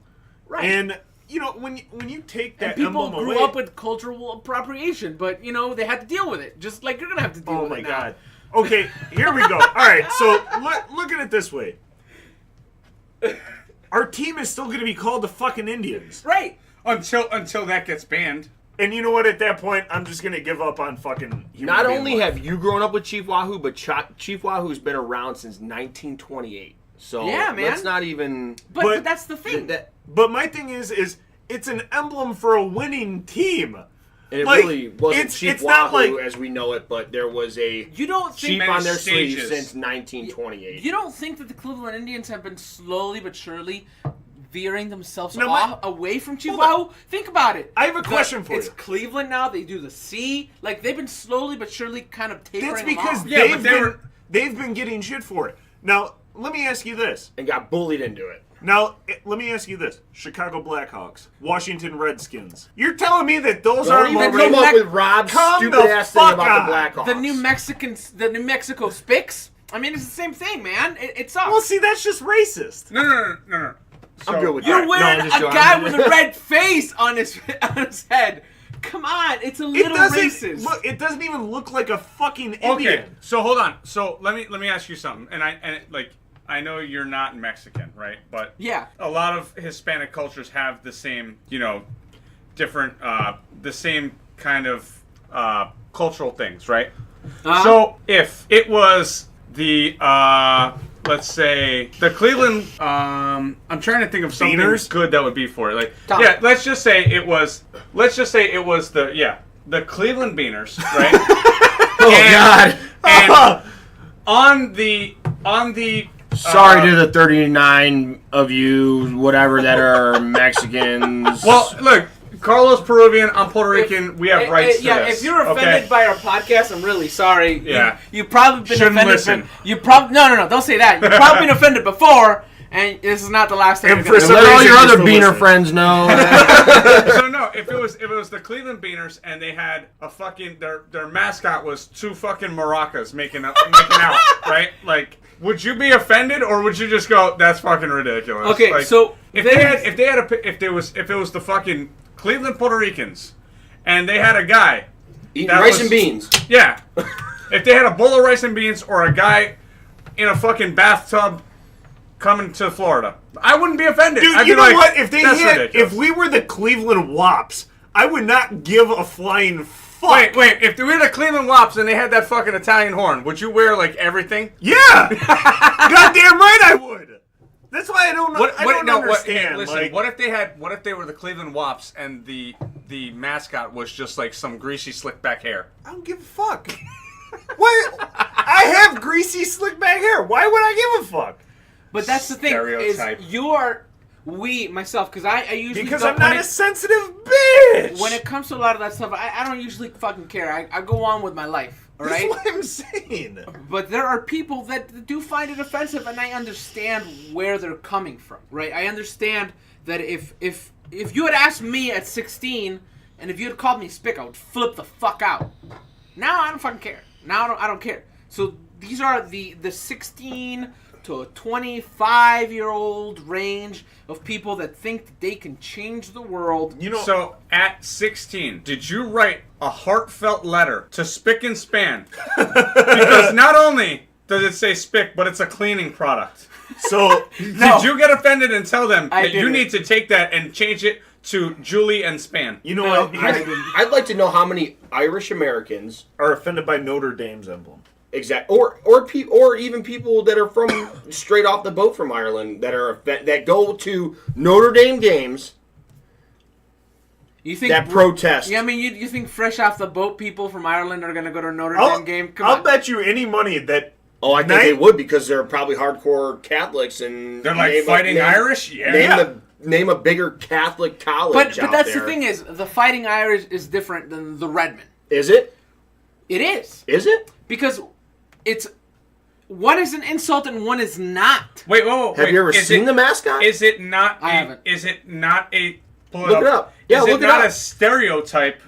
Right. and you know when you take that And people emblem grew away, up with cultural appropriation, but they had to deal with it. Just like you're gonna have to deal Oh with my it now. god. Okay, here we go. All right, so look at it this way. Our team is still going to be called the fucking Indians. Right. Until that gets banned. And you know what? At that point, I'm just going to give up on fucking human Not being only life. have you grown up with Chief Wahoo, but Chief Wahoo's been around since 1928. So Yeah, man. let's not even. But that's the thing. But my thing is it's an emblem for a winning team. It Like, really wasn't it's- Chief it's not Wahoo like- as we know it, but there was a You don't think Chief on their sleeve stages. since 1928. You don't think that the Cleveland Indians have been slowly but surely veering themselves No, away from Chief Hold on. Wahoo? Think about it. I have a question for It's you. Cleveland now. They do the C. Like, they've been slowly but surely kind of tapering That's them because off. Yeah, but they've been getting shit for it. Now, let me ask you this. and got bullied into it. Now, let me ask you this. Chicago Blackhawks, Washington Redskins. You're telling me that those Don't aren't even already... come up with Rob's Come stupid the ass thing fuck about on. the Blackhawks. The New Mexico Spicks. I mean, it's the same thing, man. It sucks. Well, see, that's just racist. No. I'm good with You're that. wearing No, I'm just a joking. guy with a red face on his head. Come on, it's a It little doesn't racist. look. It doesn't even look like a fucking Okay, Indian. so hold on. So let me ask you something. I know you're not Mexican, right? But Yeah. a lot of Hispanic cultures have the same, different, the same kind of cultural things, right? Uh-huh. So if it was the, let's say the Cleveland, I'm trying to think of something Beaners? good that would be for it. Like, Tom. yeah, let's just say it was the Cleveland Beaners, right? Oh God! And on the Sorry to the 39 of you, whatever, that are Mexicans. well, look, Carlos Peruvian, I'm Puerto Rican. We have rights to yeah, this. if you're offended okay? by our podcast, I'm really sorry. Yeah. You've probably been Shouldn't offended. listen. You probably no, don't say that. You've probably been offended before, and this is not the last time. And you're for gonna some let all reason your you're other still Beaner listening. friends know. So no, if it was the Cleveland Beaners and they had a fucking their mascot was two fucking maracas making out, right? Like, would you be offended or would you just go, that's fucking ridiculous? Okay, Like, so if there's- it was the fucking Cleveland Puerto Ricans and they had a guy, Eating That rice was- and beans. yeah, if they had a bowl of rice and beans or a guy in a fucking bathtub coming to Florida, I wouldn't be offended. Dude, I'd you be know like, what? If they that's had, ridiculous. if we were the Cleveland Wops, I would not give a flying fuck. Wait, if we were the Cleveland Wops and they had that fucking Italian horn, would you wear like everything? Yeah, goddamn right I would. That's why I don't. I don't understand. Listen, like, what if they were the Cleveland Wops and the mascot was just like some greasy slick back hair? I don't give a fuck. What? I have greasy, slick back hair. Why would I give a fuck? But that's the thing Stereotype. is myself, because I usually Because don't, I'm not a sensitive bitch. when it comes to a lot of that stuff, I don't usually fucking care. I go on with my life, all That's right? what I'm saying. But there are people that do find it offensive, and I understand where they're coming from, right? I understand that if you had asked me at 16, and if you had called me spick, I would flip the fuck out. Now I don't fucking care. Now I don't care. So these are the 16 to a 25-year-old range of people that think that they can change the world. You know, So at 16, did you write a heartfelt letter to Spick and Span? Because not only does it say Spick, but it's a cleaning product. so No. Did you get offended and tell them I that you didn't. need to take that and change it to Julie and Span? you know No, what? I'd like to know how many Irish Americans Are offended by Notre Dame's emblem. or even people that are from straight off the boat from Ireland that go to Notre Dame games You think that protest. Yeah, I mean, you think fresh off the boat people from Ireland are going to go to a Notre I'll, Dame game? Come I'll on. bet you any money that Oh, I think they would because they're probably hardcore Catholics and They're like fighting Irish? Yeah. Name a bigger Catholic college. But out that's there. the thing is, the Fighting Irish is different than the Redmen. Is it? It is. Is it? Because it's... One is an insult and one is not. Wait, whoa, Have you ever seen the mascot? Is it not? I haven't. Is it not a? Pull Look it up. Yeah, is look it it not up. a stereotype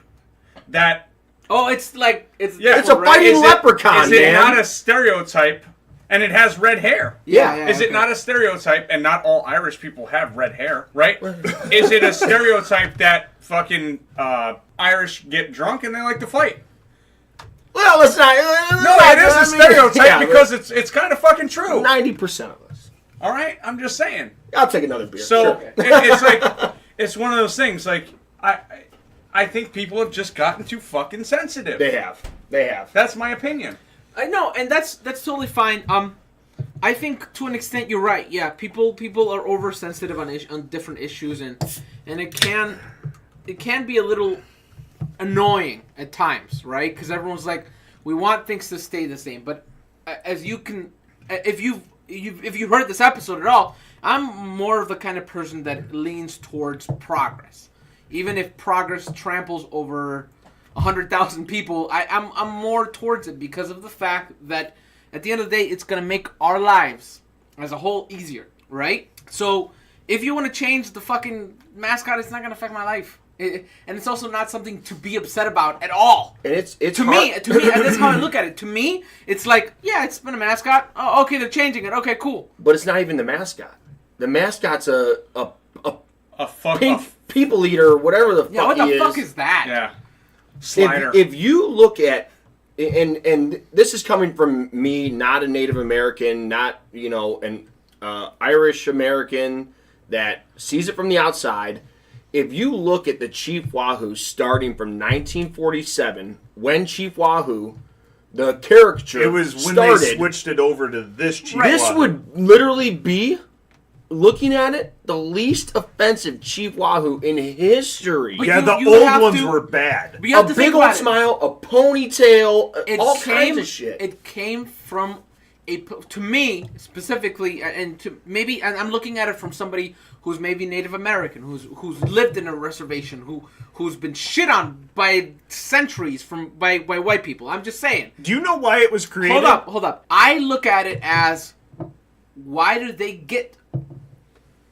that? Oh, it's like... It's Yeah, It's a right? fighting Is it- leprechaun, Is it man. not a stereotype? And it has red hair. Yeah. Is it okay. not a stereotype? And not all Irish people have red hair, right? Is it a stereotype that fucking Irish get drunk and they like to fight? Well, let's not. No, it is a stereotype because it's kind of fucking true. 90% of us. All right, I'm just saying. I'll take another beer. So Sure. it's like it's one of those things. Like I think people have just gotten too fucking sensitive. They have. That's my opinion. I know, and that's totally fine. I think to an extent you're right. Yeah, people are oversensitive on different issues, and it can be a little annoying at times, right? Because everyone's like, we want things to stay the same. But as you can, if you've heard this episode at all, I'm more of the kind of person that leans towards progress, even if progress tramples over 100,000 people. I'm more towards it because of the fact that at the end of the day, it's gonna make our lives as a whole easier, right? So if you want to change the fucking mascot, it's not gonna affect my life. And it's also not something to be upset about at all. And it's To me, and that's how I look at it. To me, it's like, yeah, it's been a mascot. Oh, okay, they're changing it. Okay, cool. But it's not even the mascot. The mascot's a pink people eater or whatever the fuck Yeah, what he the fuck is that? Yeah. Slider. If you look at, and this is coming from me, not a Native American, not an Irish American that sees it from the outside. If you look at the Chief Wahoo starting from 1947, when Chief Wahoo, the caricature it was when started, they switched it over to this cheap. this Wahoo. would literally be, looking at it, the least offensive Chief Wahoo in history. But Yeah, you the have old ones to- were bad. But you have A to big think old about it. smile, a ponytail, all kinds of shit. It came from to me specifically, and to maybe, and I'm looking at it from somebody who's maybe Native American, who's lived in a reservation, who's been shit on by centuries by white people. I'm just saying. Do you know why it was created? Hold up. I look at it as, why do they get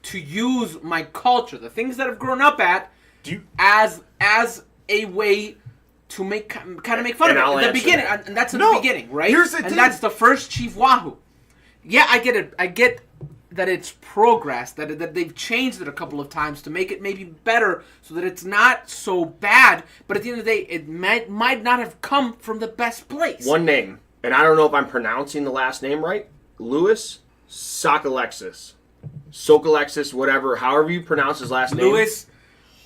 to use my culture, the things that I've grown up at, as a way to kind of make fun And of I'll it. The answer beginning, that. and that's in No, the beginning, right? here's the and thing. that's the first Chief Wahoo. Yeah, I get it. I get that it's progress, that they've changed it a couple of times to make it maybe better so that it's not so bad, but at the end of the day, it might not have come from the best place. One name, and I don't know if I'm pronouncing the last name right. Louis Sokolexis. Sokolexis, whatever, however you pronounce his last name. Louis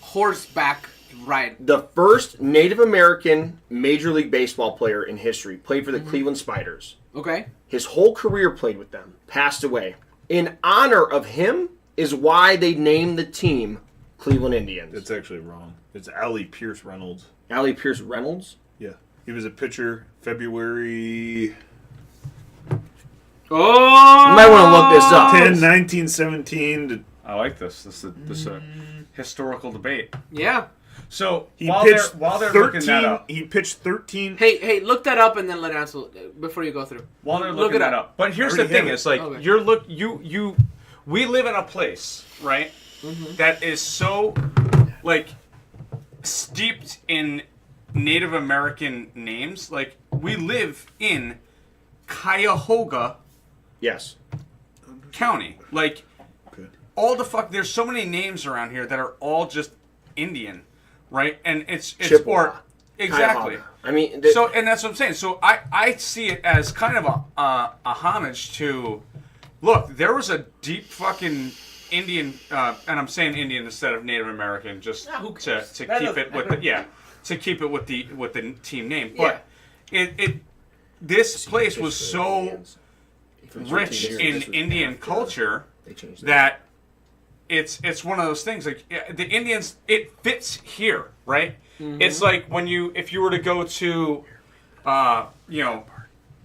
Horseback Ride. The first Native American Major League Baseball player in history. Played for the Cleveland Spiders. Okay. His whole career played with them. Passed away. In honor of him is why they named the team Cleveland Indians. It's actually wrong. It's Allie Pierce Reynolds. Allie Pierce Reynolds? Yeah. He was a pitcher February Oh! You might want to look this up. 10, 1917 to I like this. This is a historical debate. Yeah. So he while pitched they're 13, looking that up, he pitched 13. Hey, look that up and then let answer before you go through. while they're Look looking it that up. But here's the Already thing: have it. is like Okay. we live in a place, right, that is so like steeped in Native American names. Like we live in Cuyahoga, Yes. county. Like, all the fuck. There's so many names around here that are all just Indian, right? And it's Chippewa. or exactly. Cuyahoga. I mean, So, and that's what I'm saying. So I see it as kind of a homage to, look, there was a deep fucking Indian, and I'm saying Indian instead of Native American, just who to cares? keep That it with doesn't- to keep it with the team name. But this place was so rich in Indian culture They changed that it's one of those things, like the Indians, it fits here, right? It's like if you were to go to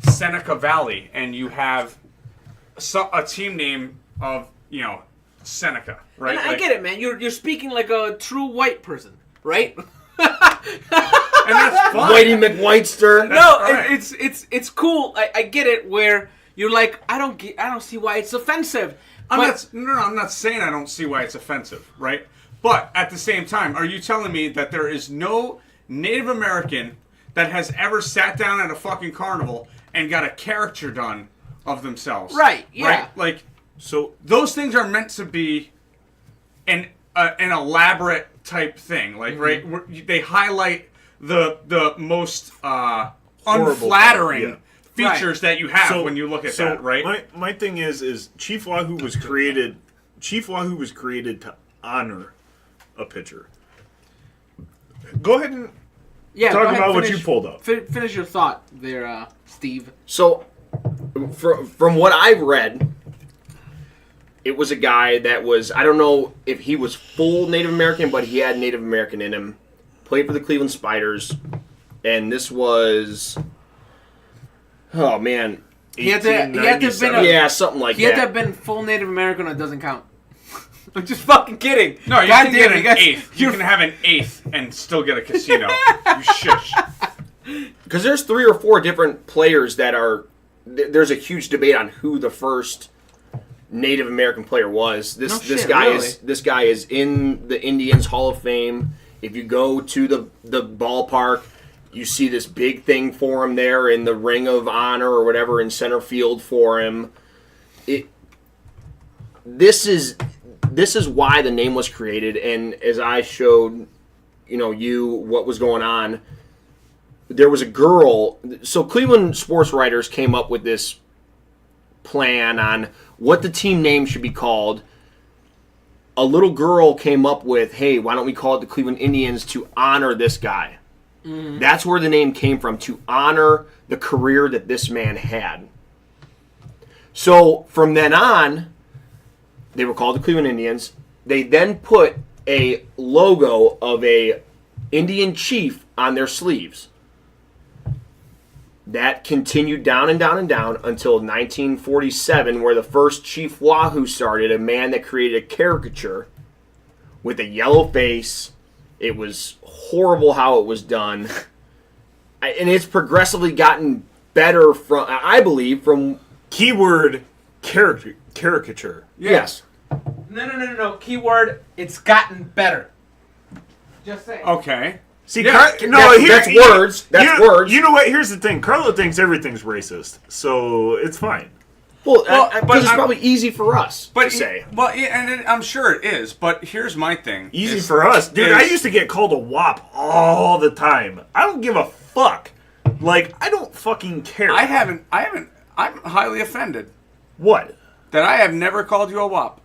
Seneca Valley and you have a team name of Seneca, right? And I Like, get it, man. You're speaking like a true white person, right? and that's fine. Whitey McWhitester. No, right. it's cool. I get it. Where you're like, I don't see why it's offensive. I'm not saying I don't see why it's offensive, right? But at the same time, are you telling me that there is no Native American that has ever sat down at a fucking carnival and got a caricature done of themselves? Right, yeah. Right? Like, So those things are meant to be an elaborate type thing, like right? They highlight the most unflattering features that you have when you look at that, right? My thing is Chief Wahoo was created. Chief Wahoo was created to honor a pitcher. Go ahead and Yeah, talk go ahead, about what finish- you pulled up. Finish your thought there, Steve. So, from what I've read, it was a guy that was, I don't know if he was full Native American, but he had Native American in him. Played for the Cleveland Spiders, and this was, oh man, He had to have been yeah, something like He had that. to have been full Native American. Or it doesn't count. I'm just fucking kidding. No, you God can damn get it, an guys- eighth. You can have an eighth and still get a casino. You shush. Because there's 3 or 4 different players that are. There's a huge debate on who the first Native American player was. This guy is in the Indians Hall of Fame. If you go to the ballpark, you see this big thing for him there in the Ring of Honor or whatever in center field for him. This is why the name was created, and as I showed, you what was going on. There was a girl. So Cleveland sports writers came up with this plan on what the team name should be called. A little girl came up with, hey, why don't we call it the Cleveland Indians to honor this guy? Mm-hmm. That's where the name came from, to honor the career that this man had. So from then on, they were called the Cleveland Indians. They then put a logo of a Indian chief on their sleeves. That continued down and down and down until 1947, where the first Chief Wahoo started, a man that created a caricature with a yellow face. It was horrible how it was done. And it's progressively gotten better from, I believe, from... Keyword caricature. Yes. No. Keyword, it's gotten better. Just saying. Okay. See, Yeah, that's words. That's words. You know what? Here's the thing. Carlo thinks everything's racist, so it's fine. Well, but because it's I'm- probably easy for us to say. Well, yeah, and I'm sure it is. But here's my thing. Easy for us. Dude, I used to get called a wop all the time. I don't give a fuck. Like, I don't fucking care. I'm highly offended What? that I have never called you a wop.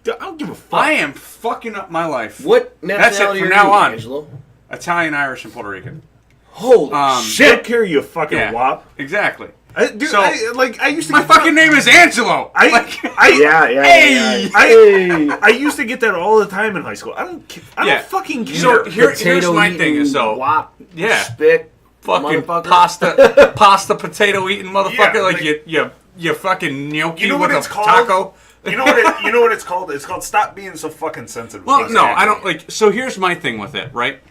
I don't give a fuck. I am fucking up my life. What That's it nationality from are now you, on. Angelo? Italian, Irish, and Puerto Rican. Holy I shit. don't care, you fucking Yeah, wop. exactly. Dude, So- I used to My get fucking name is Angelo. Yeah. I used to get that all the time in high school. I don't fucking care. So here's my Potato thing is eating, so wop, yeah. spit, fucking motherfucker. pasta potato eating motherfucker, Yeah, like like- you fucking gnocchi You know with what a it's called? taco. You know what it's called? It's called stop being so fucking sensitive. Well, no, I don't like. So here's my thing with it, right?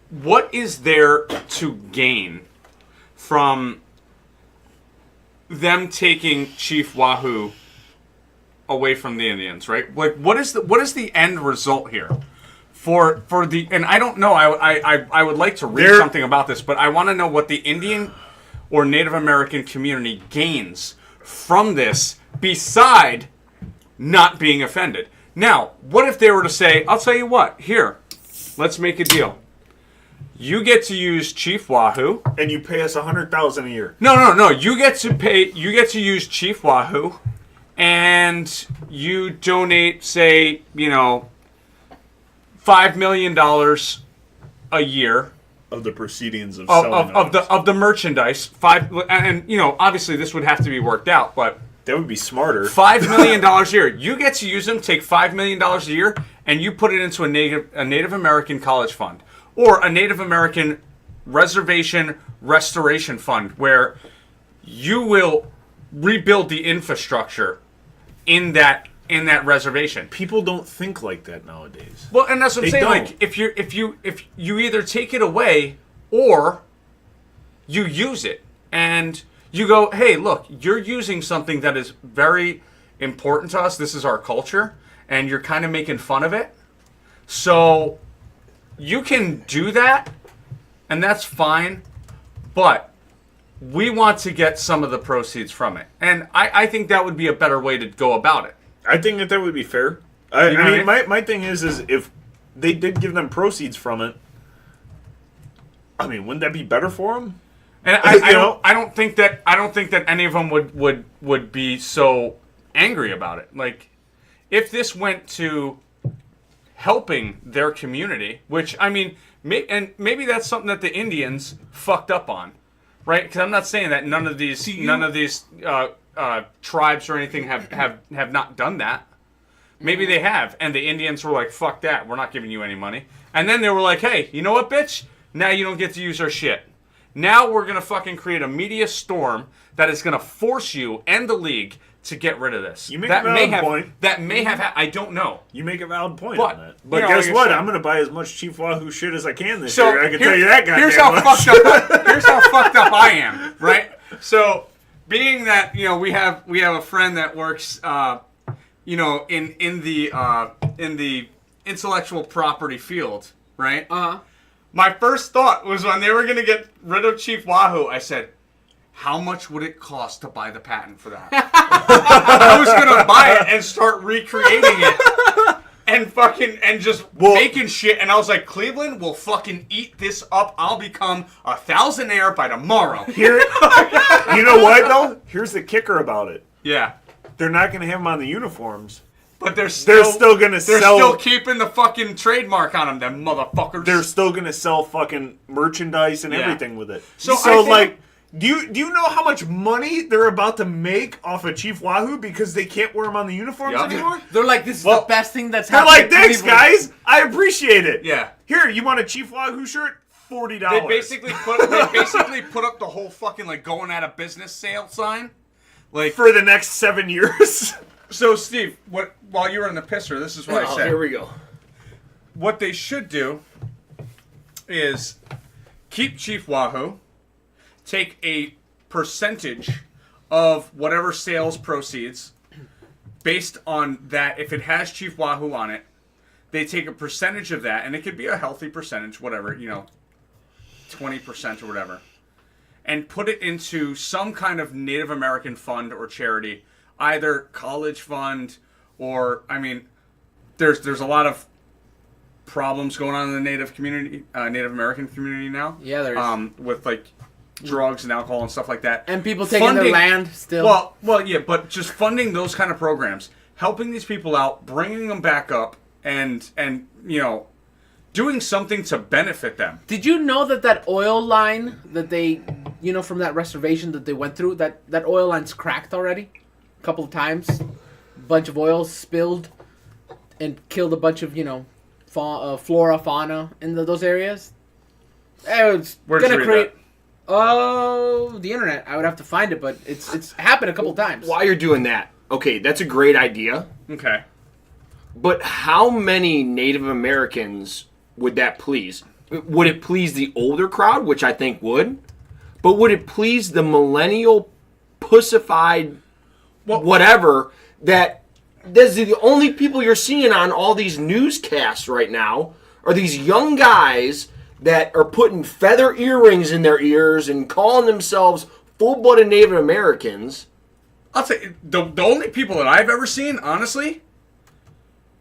What is there to gain from them taking Chief Wahoo away from the Indians, right? Like, what is the end result here? For the, and I don't know. I would like to read something about this, but I want to know what the Indian or Native American community gains from this beside not being offended. Now, what if they were to say, I'll tell you what, here, let's make a deal. You get to use Chief Wahoo. And you pay us $100,000 a year. No. You get to use Chief Wahoo, and you donate, say, $5 million a year Of the proceedings of selling of the merchandise. Obviously this would have to be worked out, but that would be smarter. $5 million a year. You get to use them. Take $5 million a year, and you put it into a Native American college fund or a Native American reservation restoration fund, where you will rebuild the infrastructure in that reservation. People don't think like that nowadays. Well, and that's what I'm saying. don't. Like, if you either take it away or you use it, and you go, hey, look, you're using something that is very important to us. This is our culture, and you're kind of making fun of it. So you can do that, and that's fine. But we want to get some of the proceeds from it, and I think that would be a better way to go about it. I think that would be fair. I mean, my thing is if they did give them proceeds from it, I mean, wouldn't that be better for them? And I don't think that any of them would be so angry about it. Like, if this went to helping their community, which, I mean, maybe that's something that the Indians fucked up on, right? Because I'm not saying that none of these tribes or anything have not done that. Maybe they have, and the Indians were like, fuck that, we're not giving you any money. And then they were like, hey, you know what, bitch? Now you don't get to use our shit. Now we're going to fucking create a media storm that is going to force you and the league to get rid of this. You make a valid point. That may have I don't know. You make a valid point But, on that. But guess what? I'm going to buy as much Chief Wahoo shit as I can this year. I can tell you that, here's how fucked up I am, right? So, being that, we have a friend that works in the intellectual property field, right? Uh-huh. My first thought was when they were going to get rid of Chief Wahoo, I said, how much would it cost to buy the patent for that? I was going to buy it and start recreating it and just making shit. And I was like, Cleveland will fucking eat this up. I'll become a thousandaire by tomorrow. You know what, though? Here's the kicker about it. Yeah. They're not going to have them on the uniforms. But they're still going to sell. They're still keeping the fucking trademark on them motherfuckers. They're still going to sell fucking merchandise and everything with it. So do you know how much money they're about to make off of Chief Wahoo because they can't wear them on the uniforms anymore? They're like, this is the best thing that's They're happened. like, thanks, guys. I appreciate it. Yeah. Here, you want a Chief Wahoo shirt? $40. They basically put up the whole fucking like going out of business sale sign, like for the next 7 years. So, Steve, while you were in the pisser, this is what I said. Here we go. What they should do is keep Chief Wahoo, take a percentage of whatever sales proceeds based on that. If it has Chief Wahoo on it, they take a percentage of that, and it could be a healthy percentage, whatever, 20% or whatever, and put it into some kind of Native American fund or charity. Either college fund or, I mean, there's a lot of problems going on in the Native American community now. Yeah, there is. With like drugs and alcohol and stuff like that. And people taking their land still. Well, yeah, but just funding those kind of programs, helping these people out, bringing them back up, and doing something to benefit them. Did you know that oil line that they, from that reservation that they went through, that oil line's cracked already? Couple of times, bunch of oil spilled and killed a bunch of flora, fauna in those areas. It's gonna create the internet. I would have to find it, but it's happened a couple of times. While you're doing that, okay, that's a great idea. Okay, but how many Native Americans would that please? Would it please the older crowd, which I think would, but would it please the millennial pussified whatever that's the only people you're seeing on all these newscasts right now are these young guys that are putting feather earrings in their ears and calling themselves full-blooded Native Americans. I'll say the only people that I've ever seen, honestly,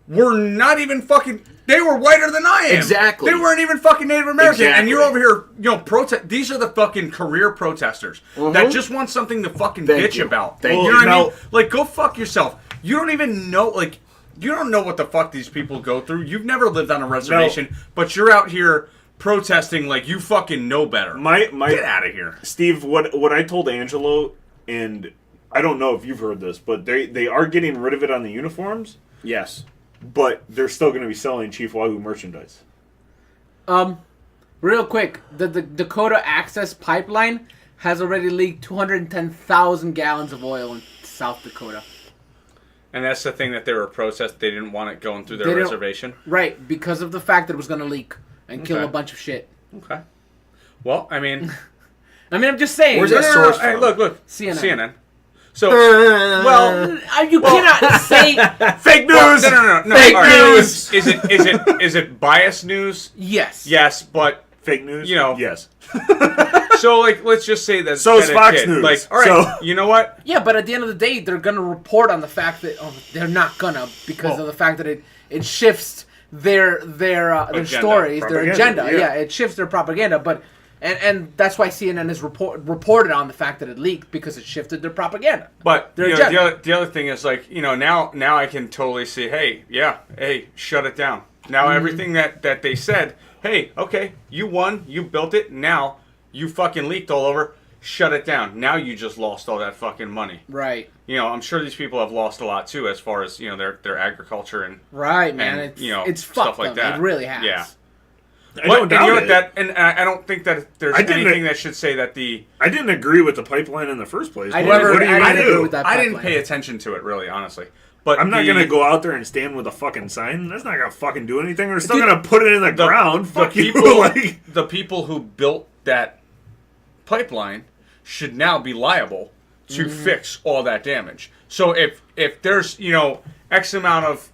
were not even fucking. They were whiter than I am. Exactly. They weren't even fucking Native American. Exactly. And you're over here, protest. These are the fucking career protesters that just want something to fucking bitch about. Thank you you. know what I mean? Like, go fuck yourself. You don't even know, like, you don't know what the fuck these people go through. You've never lived on a reservation, but you're out here protesting like you fucking know better. Get out of here. Steve, what I told Angelo, and I don't know if you've heard this, but they are getting rid of it on the uniforms. Yes. But they're still going to be selling Chief Wahoo merchandise. Real quick, the Dakota Access Pipeline has already leaked 210,000 gallons of oil in South Dakota. And that's the thing that they were protesting. They didn't want it going through their reservation. Right, because of the fact that it was going to leak and kill a bunch of shit. Okay. Well, I mean... I'm just saying. Where's that source from? Hey, look. CNN. So, well... You cannot say... Fake news! Well, No. Fake news! Is it biased news? Yes. Yes, but... Fake news? Yes. So, like, let's just say that... So is Fox News. Like, all right, you know what? Yeah, but at the end of the day, they're going to report on the fact that... they're not going to because of the fact that it shifts their stories, their agenda. Yeah, it shifts their propaganda, but... And that's why CNN has reported on the fact that it leaked because it shifted their propaganda. But their the other thing is, like, now I can totally see, hey, shut it down. Now everything that they said, hey, okay, you won, you built it, now you fucking leaked all over, shut it down. Now you just lost all that fucking money. Right. I'm sure these people have lost a lot too, as far as their agriculture and right, man. and, it's stuff fucked like up. that. It really has. Yeah. I don't doubt it. And I don't think that there's anything that should say that the... I didn't agree with the pipeline in the first place. I What never are you going to agree do? with that I didn't pipeline. pay attention to it, really, honestly. But I'm not going to go out there and stand with a fucking sign. That's not going to fucking do anything. We're still going to put it in the ground. Fuck you. The people who built that pipeline should now be liable to fix all that damage. So if there's, X amount of,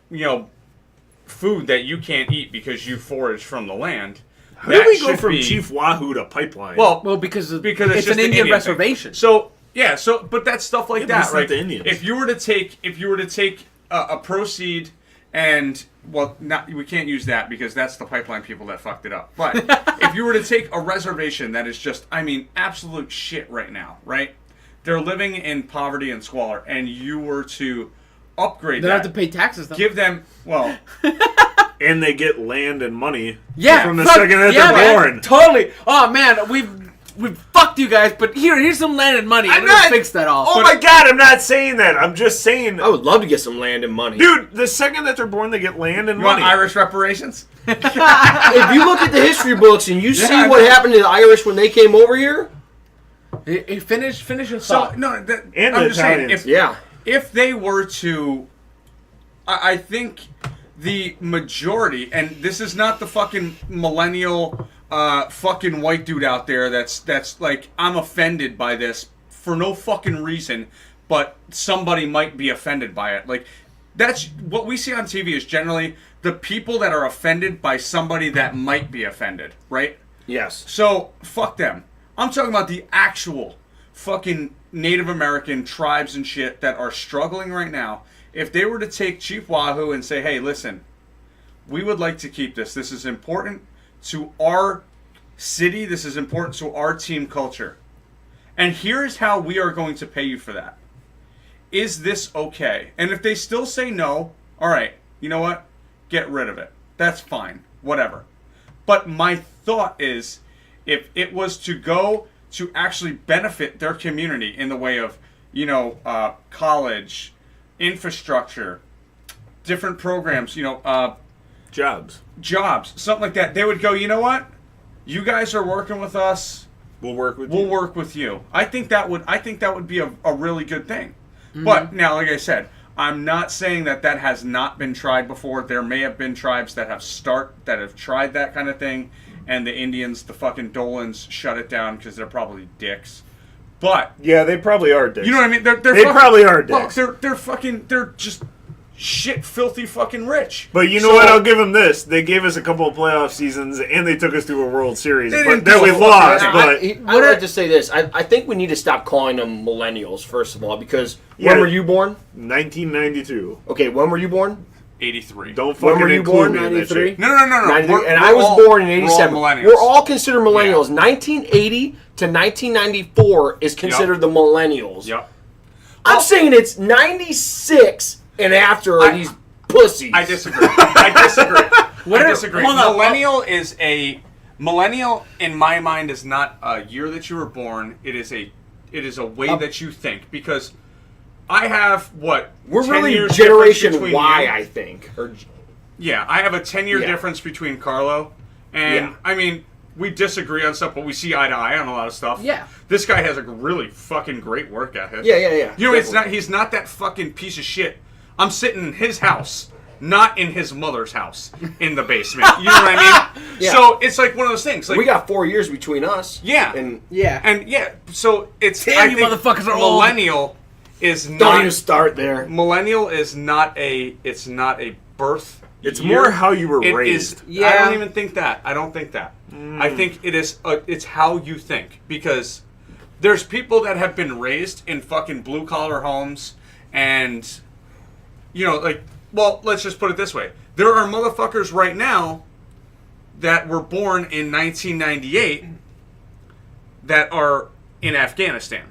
food that you can't eat because you forage from the land. How do we go from Chief Wahoo to pipeline? Well, because it's it's just an Indian thing. reservation. So but that's stuff like but that, it's not right? the Indians. If you were to take a proceed and we can't use that because that's the pipeline people that fucked it up. But if you were to take a reservation that is just, absolute shit right now, right? They're living in poverty and squalor, and you were to upgrade They that. have to pay taxes, though. Give them, and they get land and money Yeah, from the second that they're man, born. Totally. Oh man, we've fucked you guys, but here's some land and money. I'm gonna fix that all. Oh my god, I'm not saying that. I'm just saying, I would love to get some land and money. dude. The second that they're born, they get land and you want money. Irish reparations? If you look at the history books and you see what happened to the Irish when they came over here, Finish your So thought. no, And I'm the just saying, Italians. if they were to, I think the majority, and this is not the fucking millennial fucking white dude out there that's like, I'm offended by this for no fucking reason, but somebody might be offended by it. Like, that's what we see on TV is generally the people that are offended by somebody that might be offended, right? yes. So, fuck them. I'm talking about the actual fucking Native American tribes and shit that are struggling right now. If they were to take Chief Wahoo and say, hey, listen, we would like to keep this. This is important to our city. This is important to our team culture. And here's how we are going to pay you for that. Is this okay? And if they still say no, all right, you know what? Get rid of it. That's fine. Whatever. But my thought is, if it was to go to actually benefit their community in the way of, college, infrastructure, different programs, Jobs. something like that, they would go, you know what? You guys are working with us. We'll work with We'll you. work with you. I think that would be a really good thing. But now, like I said, I'm not saying that has not been tried before. There may have been tribes that have tried that kind of thing, and the Indians, the fucking Dolans, shut it down because they're probably dicks. But Yeah, they probably are dicks. you know what I mean? They're They fucking, probably are dicks. Well, they're just shit filthy fucking rich. But you know what? I'll give them this. They gave us a couple of playoff seasons, and they took us to a World Series. But that we lost. But I would like to say this. I think we need to stop calling them millennials, first of all, because when were you born? 1992. Okay, when were you born? 83. Don't fucking When were you include born? me in that 93? shit. No. 93, and We're I was all- born in 87. We're all millennials. We're all considered millennials. 1980 to 1994 is considered the millennials. Yep. I'm saying it's 96 and after are these pussies. I disagree. I disagree. Hold on. Millennial in my mind is not a year that you were born. It is a way that you think, because I have We're 10 really years Generation difference between Y, you. I think. Yeah, I have a 10-year Yeah. difference between Carlo, and Yeah. I mean, we disagree on stuff, but we see eye to eye on a lot of stuff. Yeah. This guy has a really fucking great work ethic. Yeah. You know, he's not that fucking piece of shit. I'm sitting in his house, not in his mother's house in the basement. You know what I mean? Yeah. So it's like one of those things. Like, We got 4 years between us. Yeah. And So it's Damn, I you think motherfuckers are old. millennial is don't not even start there. millennial is not a birth. It's year. more how you were It raised. is- I Yeah. don't even think that. I don't think that. I think it is. It's how you think, because there's people that have been raised in fucking blue collar homes, and well, let's just put it this way: there are motherfuckers right now that were born in 1998 that are in Afghanistan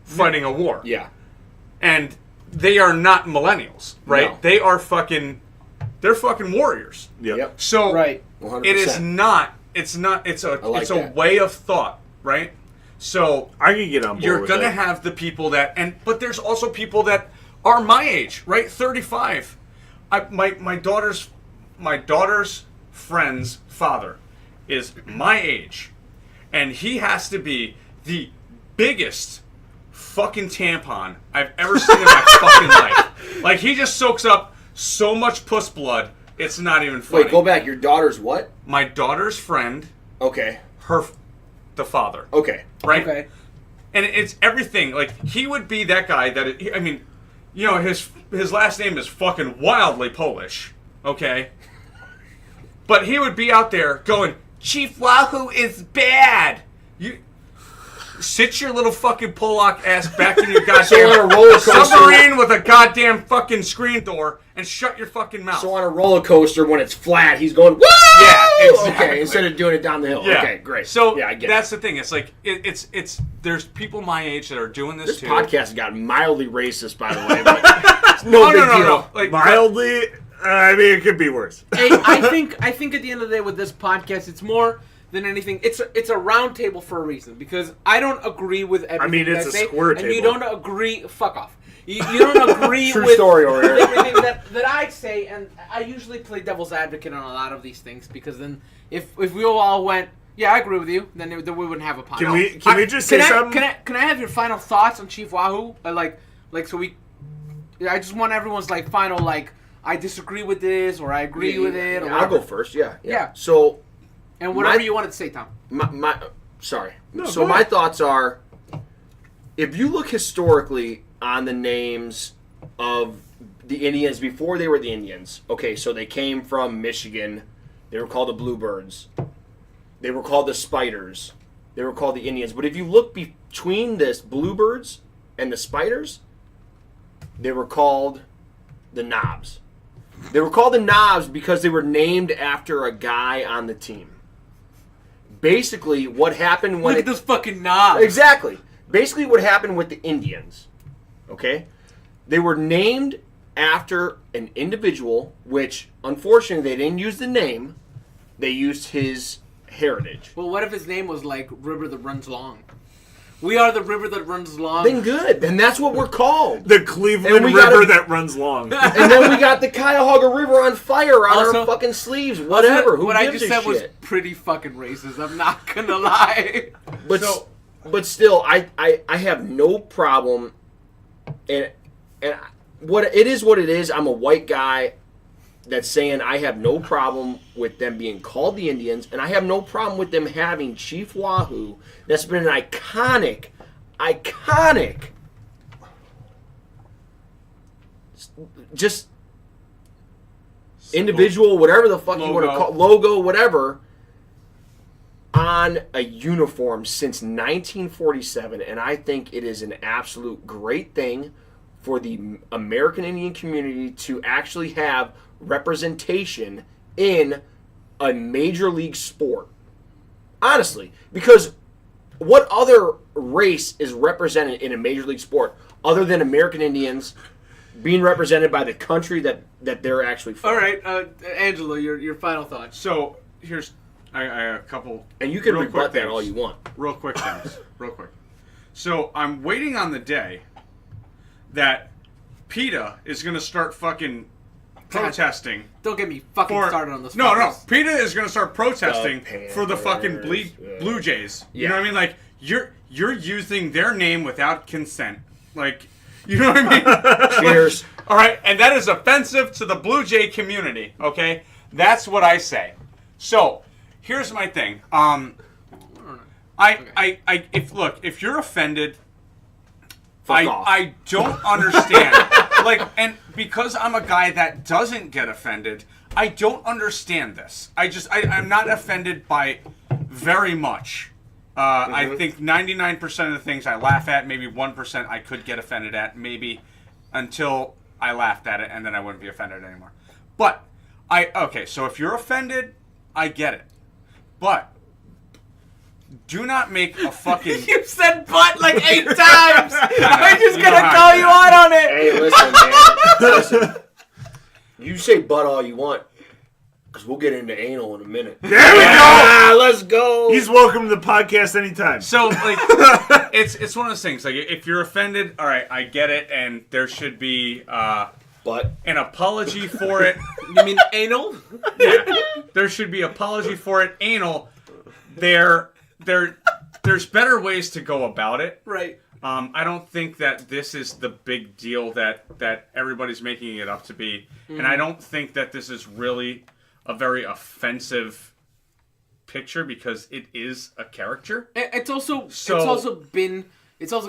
fighting a war. Yeah. And they are not millennials, right? No. They are they're fucking warriors. Yep. So Right. 100%. it is not, it's a like it's a that. way of thought, right? So I can get on board you're with gonna that. have the people but there's also people that are my age, right? 35. My daughter's friend's father is my age, and he has to be the biggest fucking tampon I've ever seen in my fucking life. Like, he just soaks up so much puss blood, it's not even funny. Wait, go back. Your daughter's what? My daughter's friend, Okay. the father, Okay. right? Okay. And it's everything. Like, he would be that guy I mean, his last name is fucking wildly Polish, okay? But he would be out there going, Chief Wahoo is bad. You sit your little fucking Polak ass back in your So on a goddamn roller coaster. submarine with a goddamn fucking screen door and shut your fucking mouth. So on a roller coaster, when it's flat, he's going, woo! Yeah, exactly. Okay, instead of doing it down the hill. Yeah. Okay, great. So yeah, I get that's it. the thing. It's like it's there's people my age that are doing this, This too. podcast has got mildly racist, by the way, but it's no big deal. No. Like, Mildly, I mean, it could be worse. Hey, I think at the end of the day with this podcast, it's more than anything. It's a round table for a reason, because I don't agree with everything. I mean, it's I a say, square and you table. don't agree. Fuck off. You don't agree True with story over here. everything that I say, and I usually play devil's advocate on a lot of these things, because then if we all went, yeah, I agree with you, then we wouldn't have a podcast. Can we just say something? Can I have your final thoughts on Chief Wahoo? I just want everyone's final I disagree with this, or I agree with it, or I'll whatever. go first. Yeah. Yeah. So And whatever My- you wanted to say, Tom. sorry. No, So go my ahead. thoughts are, if you look historically on the names of the Indians before they were the Indians, okay, so they came from Michigan. They were called the Bluebirds. They were called the Spiders. They were called the Indians. But if you look between this Bluebirds and the Spiders, they were called the Knobs. They were called the Knobs because they were named after a guy on the team. Basically, what happened when Look at this fucking knob. Exactly. Basically, what happened with the Indians, okay? They were named after an individual, which, unfortunately, they didn't use the name. They used his heritage. Well, what if his name was like River That Runs Long? We are the river that runs long. Then good. And that's what we're called. The Cleveland And we River gotta- that runs long. And then we got the Cuyahoga River on fire on Also- our fucking sleeves. Whatever. Who what I gives just a said was shit? pretty fucking racist. I'm not gonna lie. But but still, I have no problem. And what it is. I'm a white guy that's saying I have no problem with them being called the Indians, and I have no problem with them having Chief Wahoo. That's been an iconic. Just individual, whatever the fuck you want to Logo. call logo, whatever, on a uniform since 1947, and I think it is an absolute great thing for the American Indian community to actually have representation in a major league sport. Honestly, because what other race is represented in a major league sport other than American Indians being represented by the country that they're actually from? All right, Angelo, your final thoughts. So here's I a couple. And you can real rebut quick that things. all you want. Real quick things. Real quick. So I'm waiting on the day that PETA is going to start fucking protesting. Don't get me fucking started on this. No, podcast. PETA is going to start protesting The for the fucking Panthers, Blue Jays. You Yeah. know what I mean? Like you're using their name without consent. Like, you know what I mean? Cheers. All right, and that is offensive to the Blue Jay community. Okay, that's what I say. So here's my thing. If you're offended, Fuck off. I don't understand. And because I'm a guy that doesn't get offended, I don't understand this. I'm not offended by very much. I think 99% of the things I laugh at, maybe 1% I could get offended at, maybe until I laughed at it, and then I wouldn't be offended anymore. But so if you're offended, I get it. But do not make a fucking. You said "but" like 8 times. I'm just You gonna know how call I you do. out on it. Hey, listen, man. Listen. You say "but" all you want, because we'll get into anal in a minute. There we go. Let's go. He's welcome to the podcast anytime. So it's one of those things. Like if you're offended, all right, I get it, and there should be but an apology for it. You mean anal? Yeah, there should be apology for it. Anal. There's better ways to go about it. Right. I don't think that this is the big deal that everybody's making it up to be, and I don't think that this is really a very offensive picture because it is a character. It's also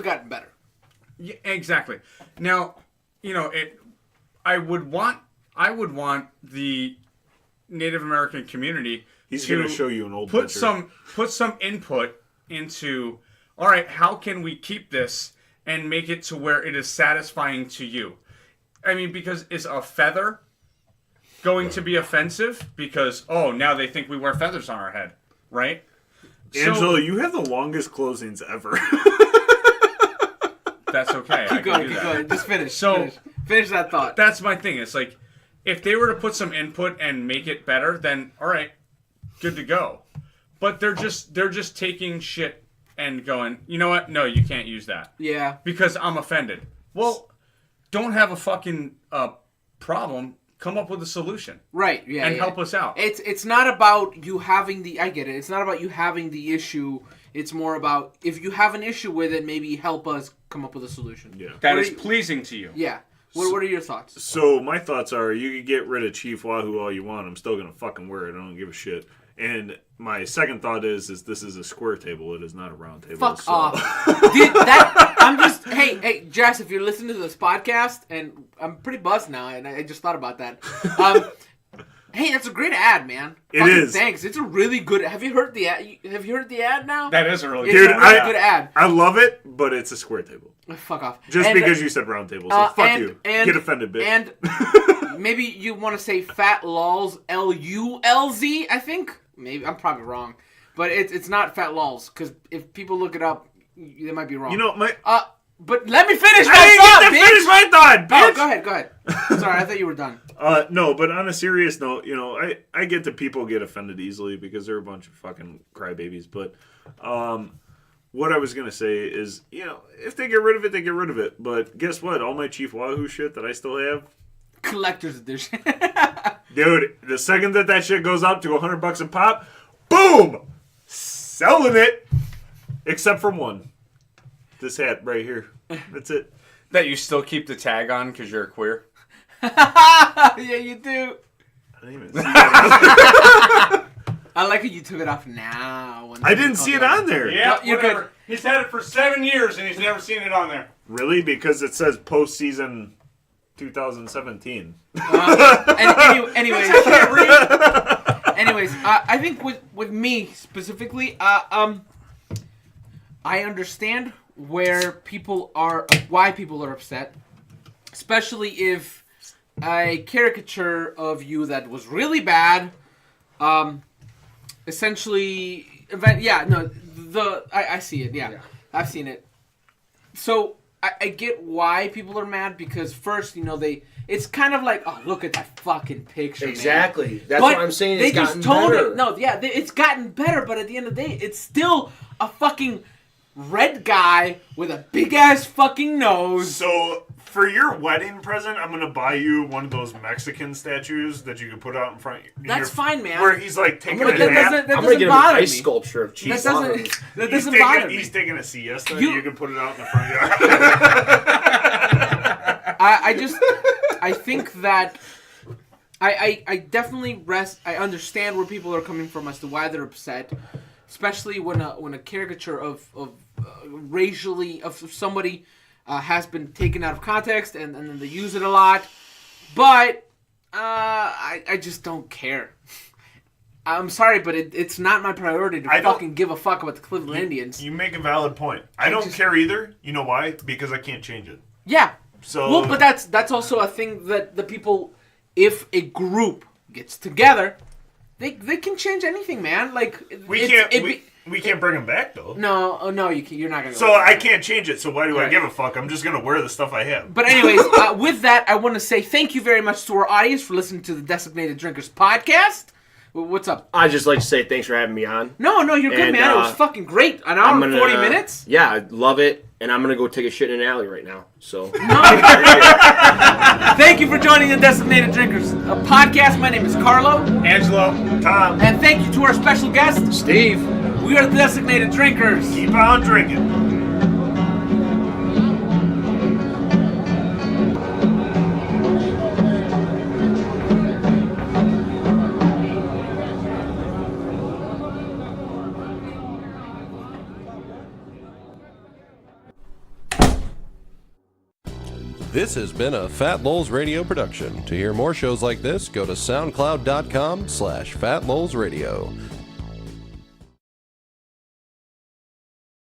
gotten better. Yeah, exactly. Now, I would want the Native American community. He's going to show you an old put picture. put some input into. All right, how can we keep this and make it to where it is satisfying to you? I mean, because is a feather going to be offensive? Because now they think we wear feathers on our head, right? Angelo, you have the longest closings ever. That's okay. Keep going. Just finish. Finish that thought. That's my thing. It's like, if they were to put some input and make it better, then all right, good to go. But they're just taking shit and going, you know what? No, you can't use that. Yeah. Because I'm offended. Well, don't have a fucking problem. Come up with a solution. Right. Yeah. And help us out. It's not about you having the. I get it. It's not about you having the issue. It's more about if you have an issue with it, maybe help us come up with a solution. Yeah. That is pleasing to you. Yeah. What are your thoughts? So my thoughts are, you can get rid of Chief Wahoo all you want. I'm still going to fucking wear it. I don't give a shit. And my second thought is this is a square table. It is not a round table. Fuck off. Dude, I'm just... Hey, Jess, if you're listening to this podcast, and I'm pretty buzzed now, and I just thought about that. Hey, that's a great ad, man. It is. Thanks. It's a really good... Have you heard the ad? Have you heard the ad now? That is a really It's good a really good ad. I love it, but it's a square table. Fuck off. Just because you said round table. So fuck you. Get offended, bitch. And maybe you want to say fat lols, Lulz, I think? Maybe. I'm probably wrong. But it's not fat lols, because if people look it up, they might be wrong. You know, my... But let me finish my I thought, didn't get to bitch! finish my thought, bitch! Oh, go ahead. Sorry, I thought you were done. No, but on a serious note, I get that people get offended easily because they're a bunch of fucking crybabies. But what I was going to say is, if they get rid of it, they get rid of it. But guess what? All my Chief Wahoo shit that I still have... Collector's edition. Dude, the second that shit goes up to $100 a pop, boom! Selling it! Except for one. This hat right here. That's it. That you still keep the tag on because you're a queer? Yeah, you do. I didn't even see that. I like how you took it off now. I didn't see it on there. Yeah, You're whatever. good. He's had it for 7 years and he's never seen it on there. Really? Because it says postseason 2017. Anyways, I think with me specifically, I understand why people are upset, especially if a caricature of you that was really bad, essentially, I see it. Yeah, I've seen it. So I get why people are mad because first, it's kind of like, oh, look at that fucking picture. Exactly. Man. That's but what I'm saying. They It's just gotten told better. it. No, yeah, it's gotten better, but at the end of the day, it's still a fucking red guy with a big ass fucking nose. So for your wedding present, I'm gonna buy you one of those Mexican statues that you can put out in front. That's fine, man. Where he's like taking a that nap. I'm gonna get him bother an ice me. sculpture of cheese. That doesn't bother me. He's taking a siesta. You can put it out in the front yard. I think that I definitely I understand where people are coming from as to why they're upset, especially when a caricature of racially of somebody has been taken out of context and then they use it a lot. But I just don't care. I'm sorry, but it's not my priority to fucking give a fuck about the Cleveland Indians. You make a valid point. I don't care either. You know why? Because I can't change it. Yeah. So well, but that's also a thing that the people, if a group gets together, they can change anything, man. Like we can't bring them back though. No, you're not gonna. So I can't change it. So why do I give a fuck? I'm just gonna wear the stuff I have. But anyways, with that, I want to say thank you very much to our audience for listening to the Designated Drinkers podcast. What's up? I'd just like to say thanks for having me on. No, you're good, man. It was fucking great. An hour and 40 minutes. Yeah, I love it. And I'm going to go take a shit in an alley right now. So. Thank you for joining the Designated Drinkers podcast. My name is Carlo. Angelo. Tom. And thank you to our special guest, Steve. We are the Designated Drinkers. Keep on drinking. This has been a Fat Lowell's Radio production. To hear more shows like this, go to soundcloud.com/FatLowellsRadio.